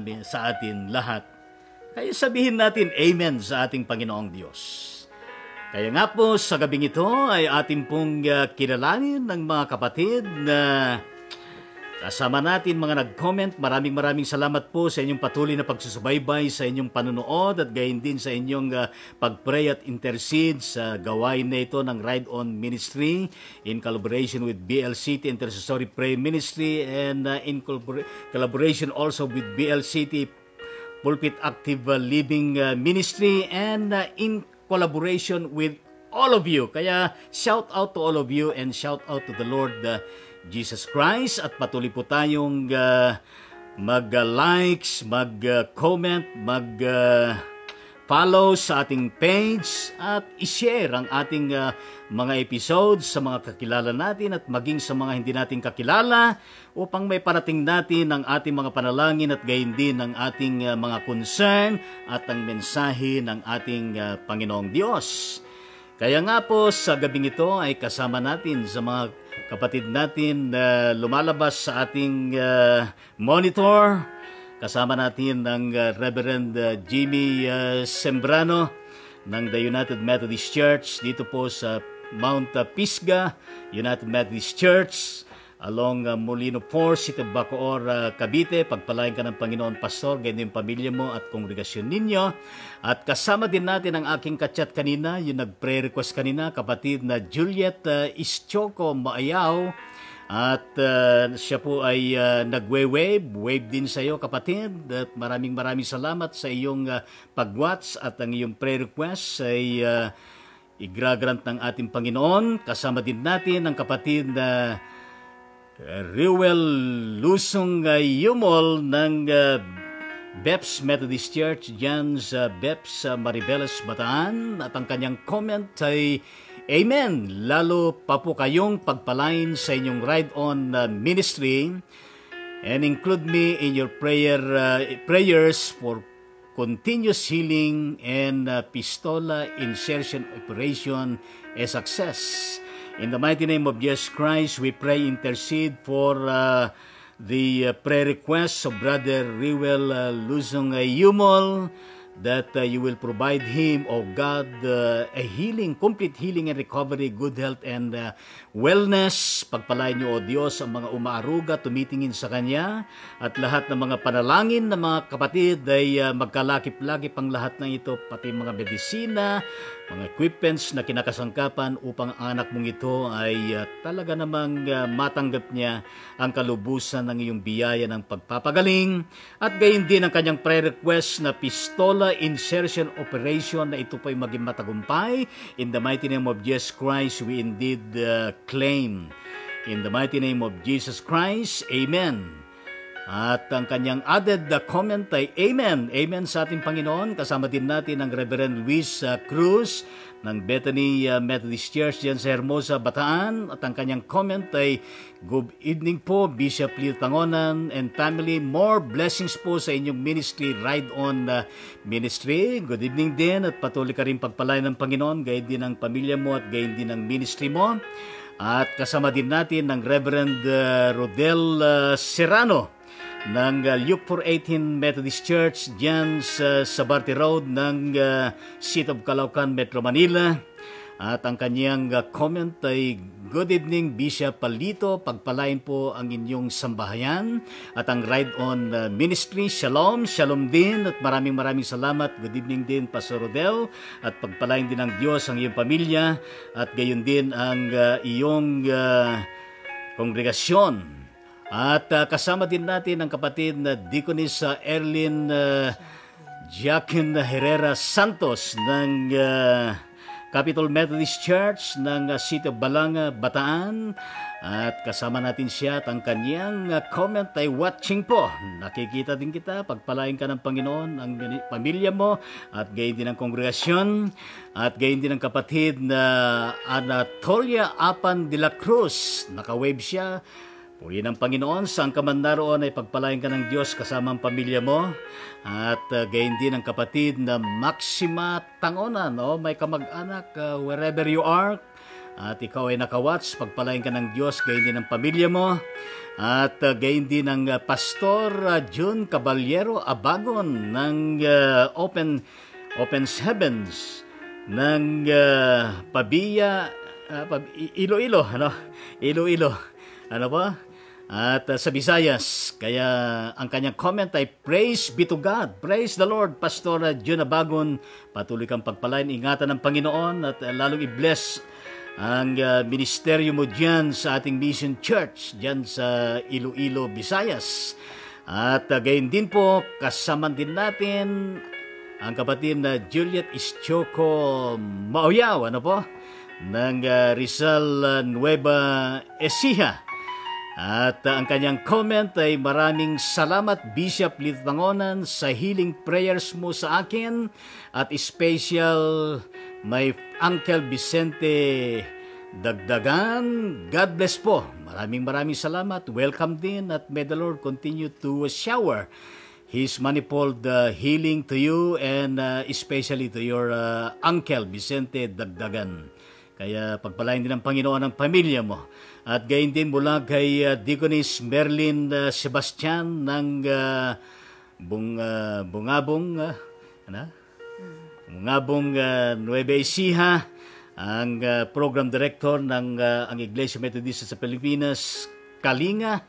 atin lahat. Kaya sabihin natin Amen sa ating Panginoong Diyos. Kaya nga po sa gabing ito ay ating pong kilalanin ng mga kapatid na kasama natin mga nag-comment. Maraming salamat po sa inyong patuloy na pagsusubaybay, sa inyong panunood at gayon din sa inyong pag-pray at intercede sa gawain na ito ng Ride On Ministry in collaboration with BLCT Intercessory Prayer Ministry and in collaboration also with BLCT Pulpit Active Living Ministry and in collaboration with all of you. Kaya shout out to all of you and shout out to the Lord Jesus Christ, at patuloy po tayong mag-likes, mag-comment, mag-follow sa ating page at i-share ang ating mga episodes sa mga kakilala natin at maging sa mga hindi natin kakilala upang may parating natin ang ating mga panalangin at gayon din ang ating mga concern at ang mensahe ng ating Panginoong Diyos. Kaya nga po sa gabing ito ay kasama natin sa mga kapatid natin na lumalabas sa ating monitor. Kasama natin ang Reverend Jimmy Sembrano ng the United Methodist Church dito po sa Mount Pisgah, United Methodist Church along Molino 4, City of Bacoor, Cavite. Pagpalain ka ng Panginoon, Pastor, ganyan yung pamilya mo at kongregasyon ninyo. At kasama din natin ang aking kachat kanina, yung nag-prayer request kanina, kapatid na Juliet Ischoko Maayaw. At siya po ay nagwe-wave din sa iyo, kapatid. At maraming salamat sa iyong pag-watch at ang iyong prayer request ay igragrant ng ating Panginoon. Kasama din natin ang kapatid na Reuel Lusong Yumol ng BEPS Methodist Church dyan sa BEPS Maribeles, Bataan. At ang kanyang comment ay Amen! Lalo pa po kayong pagpalain sa inyong ride-on ministry and include me in your prayers for continuous healing and pistola insertion operation a success. In the mighty name of Jesus Christ, we pray, intercede for the prayer requests of Brother Reuel Lusong Yumol, that you will provide him, O God, a healing, complete healing and recovery, good health and wellness. Pagpalain niyo, O Diyos, ang mga umaaruga, tumitingin sa Kanya, at lahat ng mga panalangin ng mga kapatid ay magkalakip-lakip ang lahat ng ito, pati mga medisina, mga equipments na kinakasangkapan upang ang anak mong ito ay talaga namang matanggap niya ang kalubusan ng iyong biyaya ng pagpapagaling at gayon din ang kanyang prayer request na pistola insertion operation na ito po'y maging matagumpay. In the mighty name of Jesus Christ, we indeed claim. In the mighty name of Jesus Christ, Amen. At ang kanyang added comment ay Amen. Amen sa ating Panginoon. Kasama din natin ang Reverend Luis Cruz ng Bethany Methodist Church diyan sa Hermosa, Bataan. At ang kanyang comment ay good evening po, Bishop Leo Tangonan and family. More blessings po sa inyong ministry, Ride On Ministry. Good evening din at patuloy ka rin pagpalain ng Panginoon. Gayon din ang pamilya mo at gayon din ang ministry mo. At kasama din natin ang Reverend Rodel Serrano ng Luke 418 Methodist Church diyan sa Sabarte Road ng City of Calaucan, Metro Manila. At ang kanyang comment ay, good evening Bishop Palito, pagpalain po ang inyong sambahayan at ang Ride On Ministry. Shalom, shalom din at maraming salamat. Good evening din Pastor Rodel at pagpalain din ng Diyos ang iyong pamilya at gayon din ang iyong kongregasyon. At kasama din natin ang kapatid na Deaconess Erlyn Joaquin Herrera Santos ng Capital Methodist Church ng City of Balanga, Bataan. At kasama natin siya at ang kanyang comment ay watching po. Nakikita din kita, pagpalain ka ng Panginoon ang pamilya mo at gayon din ang kongregasyon at gayon din ang kapatid na Anatolia Apan de la Cruz. Naka-wave siya. Purihin ang Panginoon, saan ka man naroon ay pagpalain ka ng Diyos kasama ang pamilya mo. At gayon din ang kapatid na Maxima Tangonan, may kamag-anak wherever you are. At ikaw ay nakawatch, pagpalain ka ng Diyos, gayon din ang pamilya mo. At gayon din ang Pastor June Caballero Abagon ng Open Heavens ng Pabia, Iloilo, Iloilo. Ano ba? At sa Visayas, kaya ang kanyang comment ay praise be to God. Praise the Lord, Pastor Juna Bagon. Patuloy kang pagpalain, ingatan ng Panginoon at lalong i-bless ang ministeryo mo dyan sa ating Mission Church, dyan sa Iloilo, Visayas. At gayon din po, kasama din natin ang kapatid na Juliet Ischoko Maoyaw, ng Rizal Nueva Ecija. At ang kanyang comment ay maraming salamat Bishop Lito Tangonan sa healing prayers mo sa akin at special my Uncle Vicente Dagdagan. God bless po. Maraming salamat. Welcome din at may the Lord continue to shower His manifold healing to you and especially to your Uncle Vicente Dagdagan. Kaya pagpalain din ng Panginoon ang pamilya mo. At gayon din mula kay Deaconess Merlin Sebastian ng Bungabong Nueva Ecija, ang program director ng ang Iglesia Methodista sa Pilipinas, Kalinga.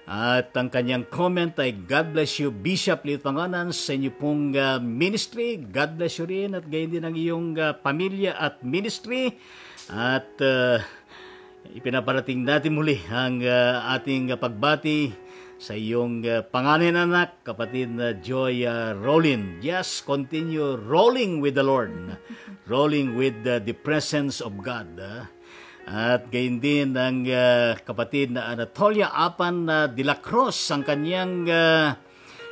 At ang kanyang comment ay, God bless you, Bishop Leo Tangonan, sa inyo pong ministry. God bless you rin at gayon din ang iyong pamilya at ministry. At ipinaparating natin muli ang ating pagbati sa iyong panganay na anak, kapatid na Joy Rolin. Yes, continue rolling with the Lord. Rolling with the presence of God. At gayon din ang kapatid na Anatolia Apan de la Cruz. Ang kanyang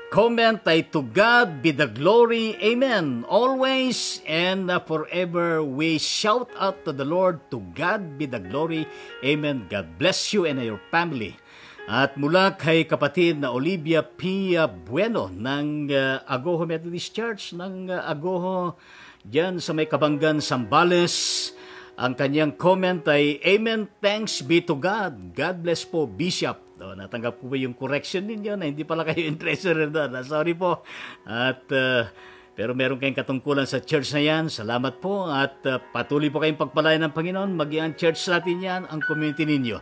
comment ay, to God be the glory, amen. Always and forever we shout out to the Lord, to God be the glory, amen. God bless you and your family. At mula kay kapatid na Olivia P. Bueno ng Agoho Methodist Church ng Agoho, dyan sa may Kabanggan, Sambales. Ang kanyang comment ay, amen, thanks be to God. God bless po, Bishop. Natanggap po ba yung correction ninyo na hindi pala kayo interested doon? Sorry po. At pero meron kayong katungkulan sa church na yan. Salamat po. At patuloy po kayong pagpalain ng Panginoon. Maging ang church natin yan, ang community ninyo.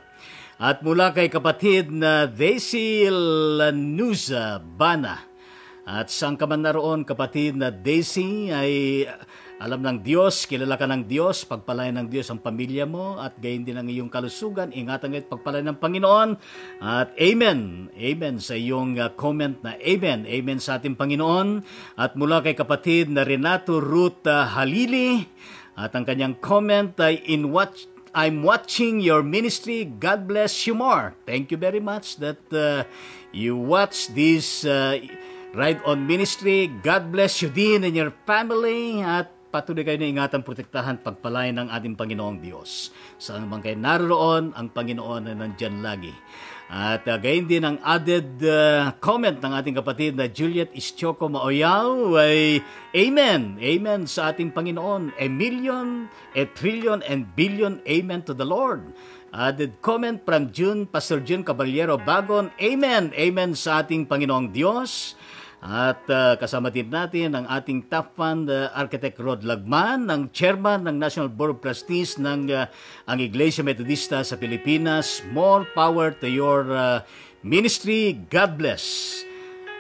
At mula kay kapatid na Daisy Lanuza Bana. At saan ka man naroon, kapatid na Daisy, ay alam ng Diyos, kilala ka ng Diyos, pagpalain ng Diyos ang pamilya mo at gayon din ang iyong kalusugan. Ingatan kayo at pagpalain ng Panginoon. At Amen. Amen sa iyong comment na Amen. Amen sa ating Panginoon. At mula kay kapatid na Renato Ruth Halili, at ang kanyang comment ay I'm watching your ministry. God bless you more. Thank you very much that you watch this Ride On Ministry. God bless you din and your family at patuloy kayo na ingatan, protektahan, pagpalain ng ating Panginoong Diyos. Saan man kayo naroon, ang Panginoon ay nandyan lagi. At gayon din ang added comment ng ating kapatid na Juliet Ischoko Maoyaw ay Amen. Amen sa ating Panginoon. A million, a trillion, and billion. Amen to the Lord. Added comment from Pastor June Caballero Bagon. Amen. Amen sa ating Panginoong Diyos. At kasama din natin ang ating top fan, Architect Rod Lagman, ng Chairman ng National Board of Trustees ng ang Iglesia Metodista sa Pilipinas. More power to your ministry. God bless.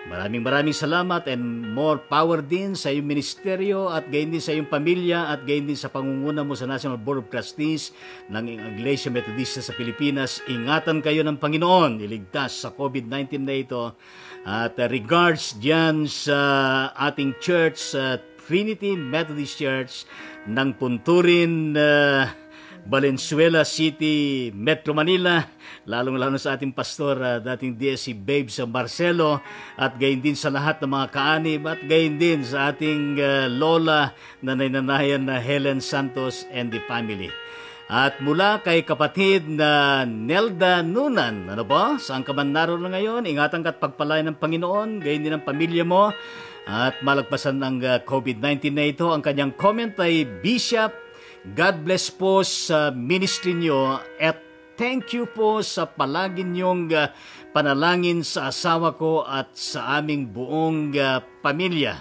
Maraming salamat and more power din sa iyong ministeryo at gayon din sa iyong pamilya at gayon din sa pangunguna mo sa National Board of Trustees ng Iglesia Metodista sa Pilipinas. Ingatan kayo ng Panginoon, iligtas sa COVID-19 na ito. At regards dyan sa ating church, sa Trinity Methodist Church ng Punturin, Valenzuela City, Metro Manila, lalong-lalo sa ating pastor, dating DSC Babes Marcelo, at gayon din sa lahat ng mga kaanib, at gayon din sa ating lola, nanay-nanayan na Helen Santos and the family. At mula kay kapatid na Nelda Nunan, ano ba? Saan ka man naroon na ngayon? Ingatan ka at pagpalain ng Panginoon, gayon din ang pamilya mo, at malagpasan ng COVID-19 na ito. Ang kanyang comment ay, Bishop, God bless po sa ministry niyo at thank you po sa palagi niyong panalangin sa asawa ko at sa aming buong pamilya.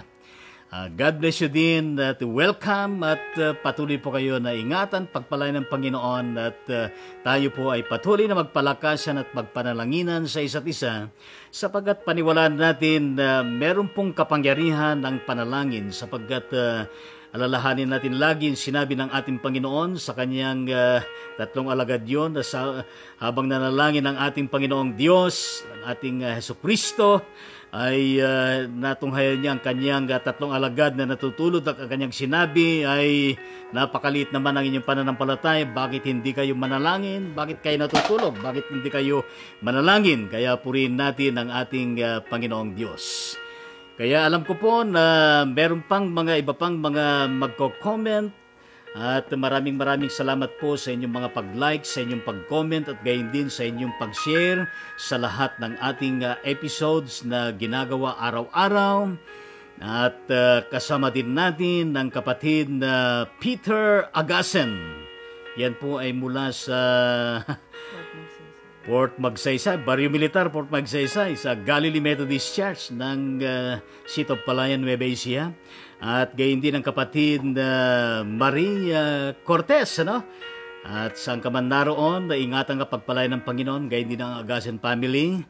God bless you din at welcome at patuloy po kayo na ingatan, pagpalain ng Panginoon at tayo po ay patuloy na magpalakasan at magpanalanginan sa isa't isa sapagkat paniwalaan natin na meron pong kapangyarihan ng panalangin sapagkat alalahanin natin lagi yung sinabi ng ating Panginoon sa kanyang tatlong alagad yun habang nanalangin ng ating Panginoong Diyos, ang ating Hesukristo, ay natunghayan niya ang kanyang tatlong alagad na natutulog at ang kanyang sinabi ay napakaliit naman ang inyong pananampalataya. Bakit hindi kayo manalangin? Bakit kayo natutulog? Bakit hindi kayo manalangin? Kaya purihin natin ang ating Panginoong Diyos. Kaya alam ko po na meron pang iba pang mga magko-comment at maraming salamat po sa inyong mga pag-like, sa inyong pag-comment at gayon din sa inyong pag-share sa lahat ng ating episodes na ginagawa araw-araw. At kasama din natin ng kapatid na Peter Agasen. Yan po ay mula sa Port Magsaysay, Barrio Militar, Port Magsaysay, sa Galilee Methodist Church ng Seat of Palayan, Nueva Ecija. At gayon din ang kapatid na Maria Cortez, ano? At saan ka man naroon, ingatan ka pagpalain ng Panginoon, gayon din ang Agasen family.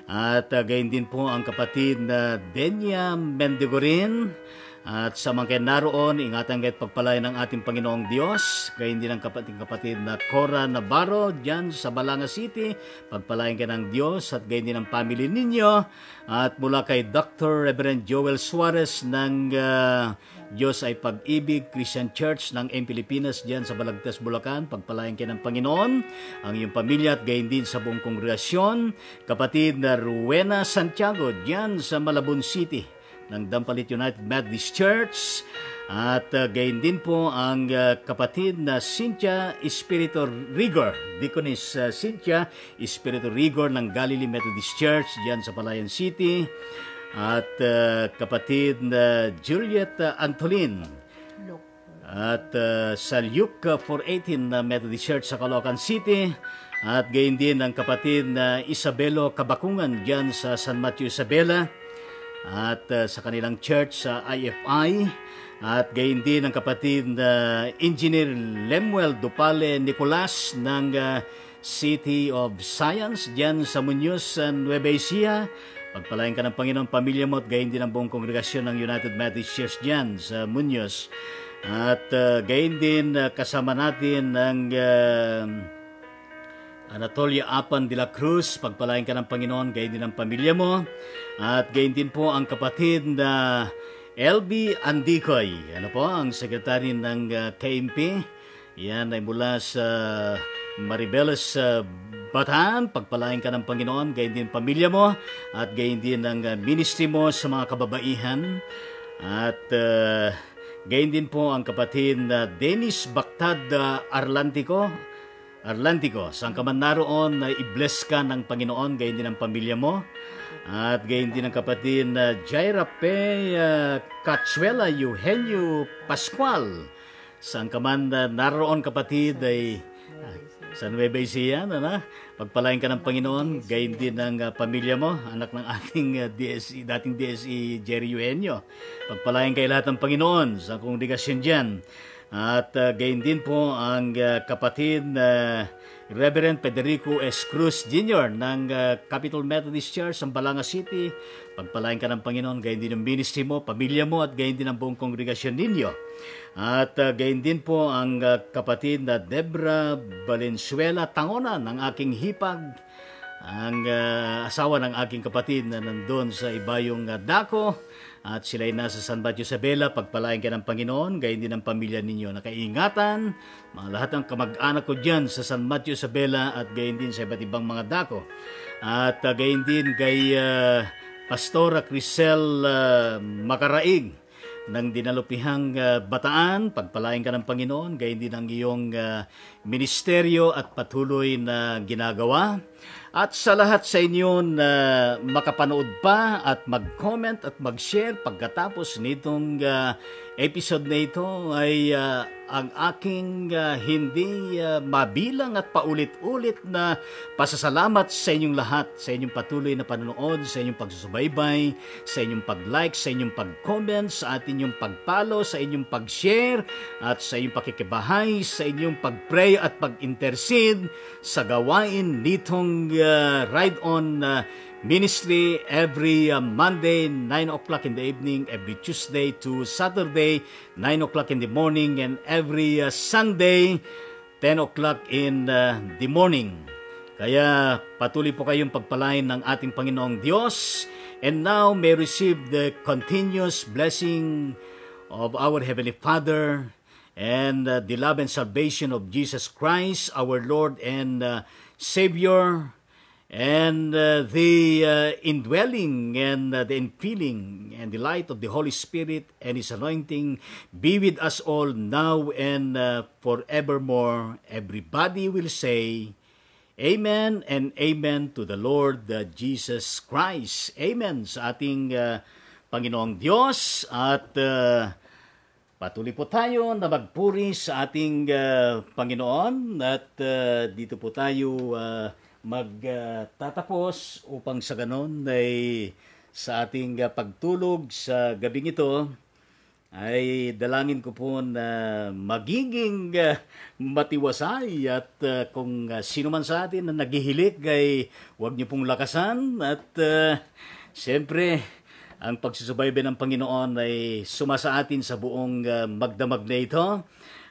At gayon din po ang kapatid na Denya Mendigorin. At sa mga naroon, ingatan kayo at pagpalain ng ating Panginoong Diyos. Gayon din ang kapatid na Cora Navarro dyan sa Balanga City. Pagpalain kayo ng Diyos at gayon din ang family ninyo. At mula kay Dr. Reverend Joel Suarez ng Diyos ay Pag-ibig Christian Church ng M. Pilipinas dyan sa Balagtas, Bulacan. Pagpalain kayo ng Panginoon, ang iyong pamilya at gayon din sa buong kongregasyon. Kapatid na Rowena Santiago dyan sa Malabon City ng Dampalit United Methodist Church. At gayon din po ang kapatid na Cynthia Espiritu Rigor, Deaconess Cynthia Espiritu Rigor ng Galilee Methodist Church diyan sa Palayan City. At kapatid na Juliet Antolin at sa Luke 418 na Methodist Church sa Caloocan City. At gayon din ang kapatid na Isabelo Kabakungan diyan sa San Matthew Isabela at sa kanilang church sa IFI. At gayon din ang kapatid na Engineer Lemuel Dupale Nicolas ng City of Science diyan sa Muñoz, Nueva Ecija. Pagpalain ka ng Panginoon pamilya mo at gayon din ang buong kongregasyon ng United Methodist Church diyan sa Muñoz. At gayon din kasama natin ang Anatolia Apan de la Cruz. Pagpalain ka ng Panginoon, gayon din ang pamilya mo. At gayon din po ang kapatid na LB Andicoy, ang sekretary ng KMP. Yan ay mula sa Maribeles, Bataan. Pagpalain ka ng Panginoon, gayon din pamilya mo. At gayon din ang ministry mo sa mga kababaihan. At gayon din po ang kapatid na Dennis Bactad Arlantico, saan ka man naroon, i-bless ka ng Panginoon, gayon din ang pamilya mo. At gayon din ang kapatid na Jaira P. Cachuela Eugenio Pascual, saan ka man naroon kapatid, ay sa Nueva Ecija, pagpalain ka ng Panginoon, gayon din ang pamilya mo, anak ng ating dating DSE Jerry Eugenio. Pagpalain kayo lahat ng Panginoon sa kongregasyon dyan. At gayon din po ang kapatid na Reverend Federico S. Cruz Jr. ng Capital Methodist Church sa Balanga City. Pagpalain ka ng Panginoon, gayon din ang ministry mo, pamilya mo, at gayon din ang buong kongregasyon ninyo. At gayon din po ang kapatid na Debra Valenzuela Tangona ng aking hipag, ang asawa ng aking kapatid na nandun sa Ibayong Daco, at sila ay nasa San Mateo Isabela. Pagpalain ka ng Panginoon, gayon din ang pamilya ninyo na kaingatan, mga lahat ng kamag-anak ko dyan sa San Mateo Isabela, at gayon din sa iba't ibang mga dako. At gayon din kay Pastora Crisel Makaraig ng Dinalupihang Bataan. Pagpalain ka ng Panginoon, gayon din ang iyong ministeryo at patuloy na ginagawa. At sa lahat sa inyo na makapanood pa at mag-comment at mag-share pagkatapos nitong episode na ito, ay ang aking hindi mabilang at paulit-ulit na pasasalamat sa inyong lahat, sa inyong patuloy na panonood, sa inyong pagsusubaybay, sa inyong pag-like, sa inyong pag-comment, sa ating inyong pag-follow, sa inyong pag-share, at sa inyong pakikibahay, sa inyong pag-pray at pag-intercede sa gawain nitong Ride On Ministry every Monday, 9 o'clock in the evening, every Tuesday to Saturday, 9 o'clock in the morning, and every Sunday, 10 o'clock in the morning. Kaya patuloy po kayong pagpalain ng ating Panginoong Diyos. And now may receive the continuous blessing of our Heavenly Father and the love and salvation of Jesus Christ, our Lord and Savior, and the indwelling and the infilling and the light of the Holy Spirit and His anointing be with us all now and forevermore. Everybody will say, Amen and Amen to the Lord Jesus Christ. Amen sa ating Panginoong Diyos. At patuloy po tayo na magpuri sa ating Panginoon. At dito po tayo magtatapos upang sa ganon ay sa ating pagtulog sa gabing ito ay dalangin ko po na magiging matiwasay, at kung sino man sa atin na naghihilik ay huwag niyo pong lakasan, at siyempre ang pagsusubaybay ng Panginoon ay sumasa atin sa buong magdamag na ito.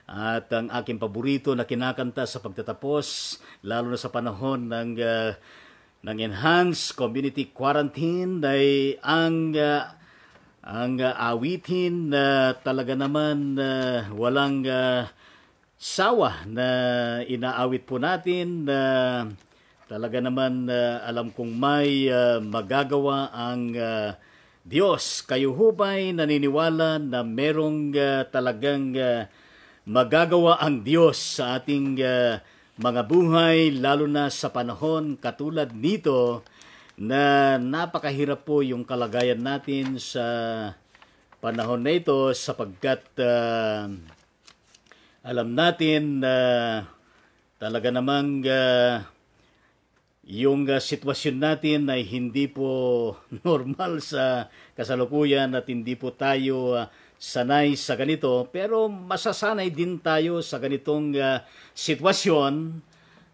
At ang aking paborito na kinakanta sa pagtatapos, lalo na sa panahon ng enhanced community quarantine, ay ang awitin na talaga naman walang sawa na inaawit po natin, na talaga naman alam kong may magagawa ang Diyos. Kayo hubay naniniwala na merong talagang magagawa ang Diyos sa ating mga buhay, lalo na sa panahon katulad nito na napakahirap po yung kalagayan natin sa panahon na ito, sapagkat alam natin na talaga namang yung sitwasyon natin ay hindi po normal sa kasalukuyan, at hindi po tayo sanay sa ganito, pero masasanay din tayo sa ganitong sitwasyon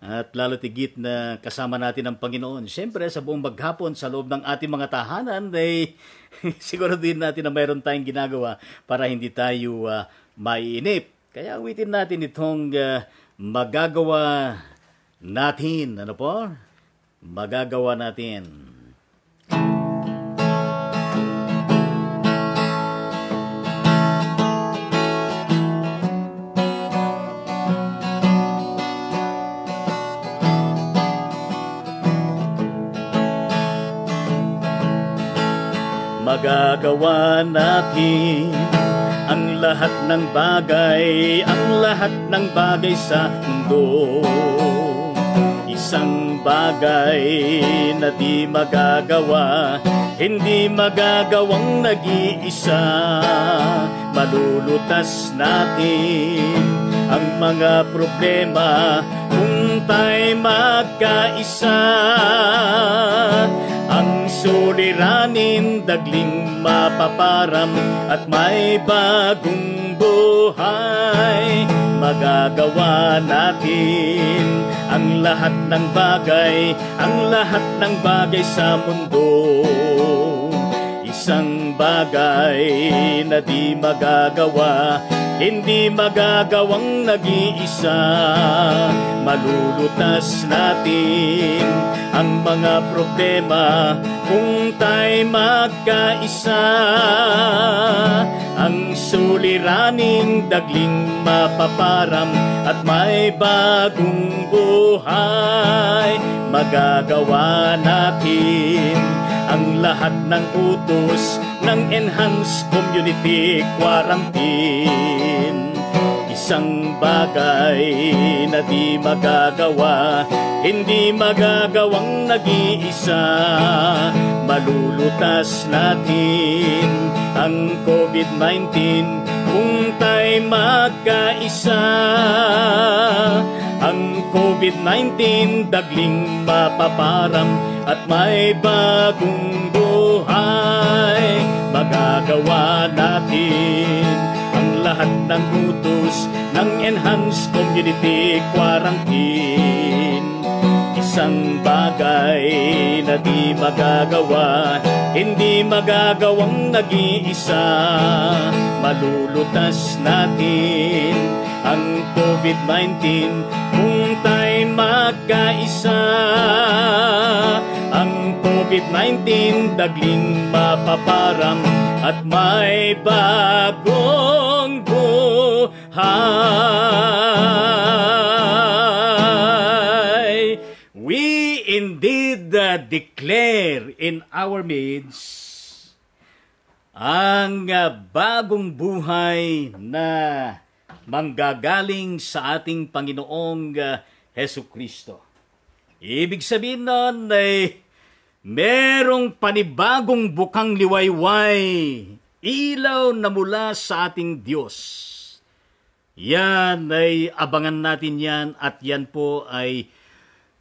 At lalo tigit na kasama natin ang Panginoon. Siyempre, sa buong maghapon, sa loob ng ating mga tahanan, ay siguro din natin na mayroon tayong ginagawa para hindi tayo maiinip. Kaya awitin natin itong magagawa natin. Ano po? Magagawa natin. Magagawa natin ang lahat ng bagay sa mundo. Isang bagay na di magagawa, hindi magagawang nag-iisa. Malulutas natin ang mga problema kung tayo magkaisa. Ang suliranin dagling mapaparam at may bagong buhay. Magagawa natin ang lahat ng bagay sa mundo. Isang bagay na di magagawa, hindi magagawang nag-iisa. Malulutas natin ang mga problema kung tayo magkaisa. Ang suliraning dagling mapaparam at may bagong buhay. Magagawa natin ang lahat ng utos ng Enhanced Community Quarantine. Isang bagay na di magagawa, hindi magagawang nag-iisa. Malulutas natin ang COVID-19 kung tayo magkaisa. Ang COVID-19 dagling mapaparam at may bagong buhay. Magagawa natin ang lahat ng utos ng Enhanced Community Quarantine. Isang bagay na di magagawa, hindi magagawang nag-iisa. Malulutas natin ang COVID-19 kung tayo magkaisa. Ang COVID-19 dagling mapaparam at may bagong buhay. We indeed declare in our midst ang bagong buhay na manggagaling sa ating Panginoong Hesus Kristo. Ibig sabihin nun ay merong panibagong bukang liwayway, ilaw na mula sa ating Diyos. Yan ay abangan natin yan at yan po ay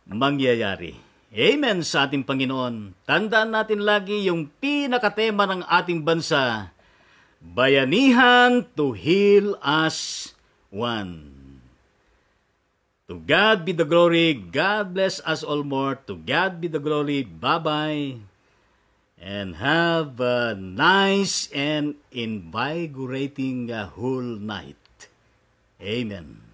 mangyayari. Amen sa ating Panginoon. Tandaan natin lagi yung pinakatema ng ating bansa, bayanihan to heal as one. To God be the glory. God bless us all more. To God be the glory. Bye-bye. And have a nice and invigorating whole night. Amen.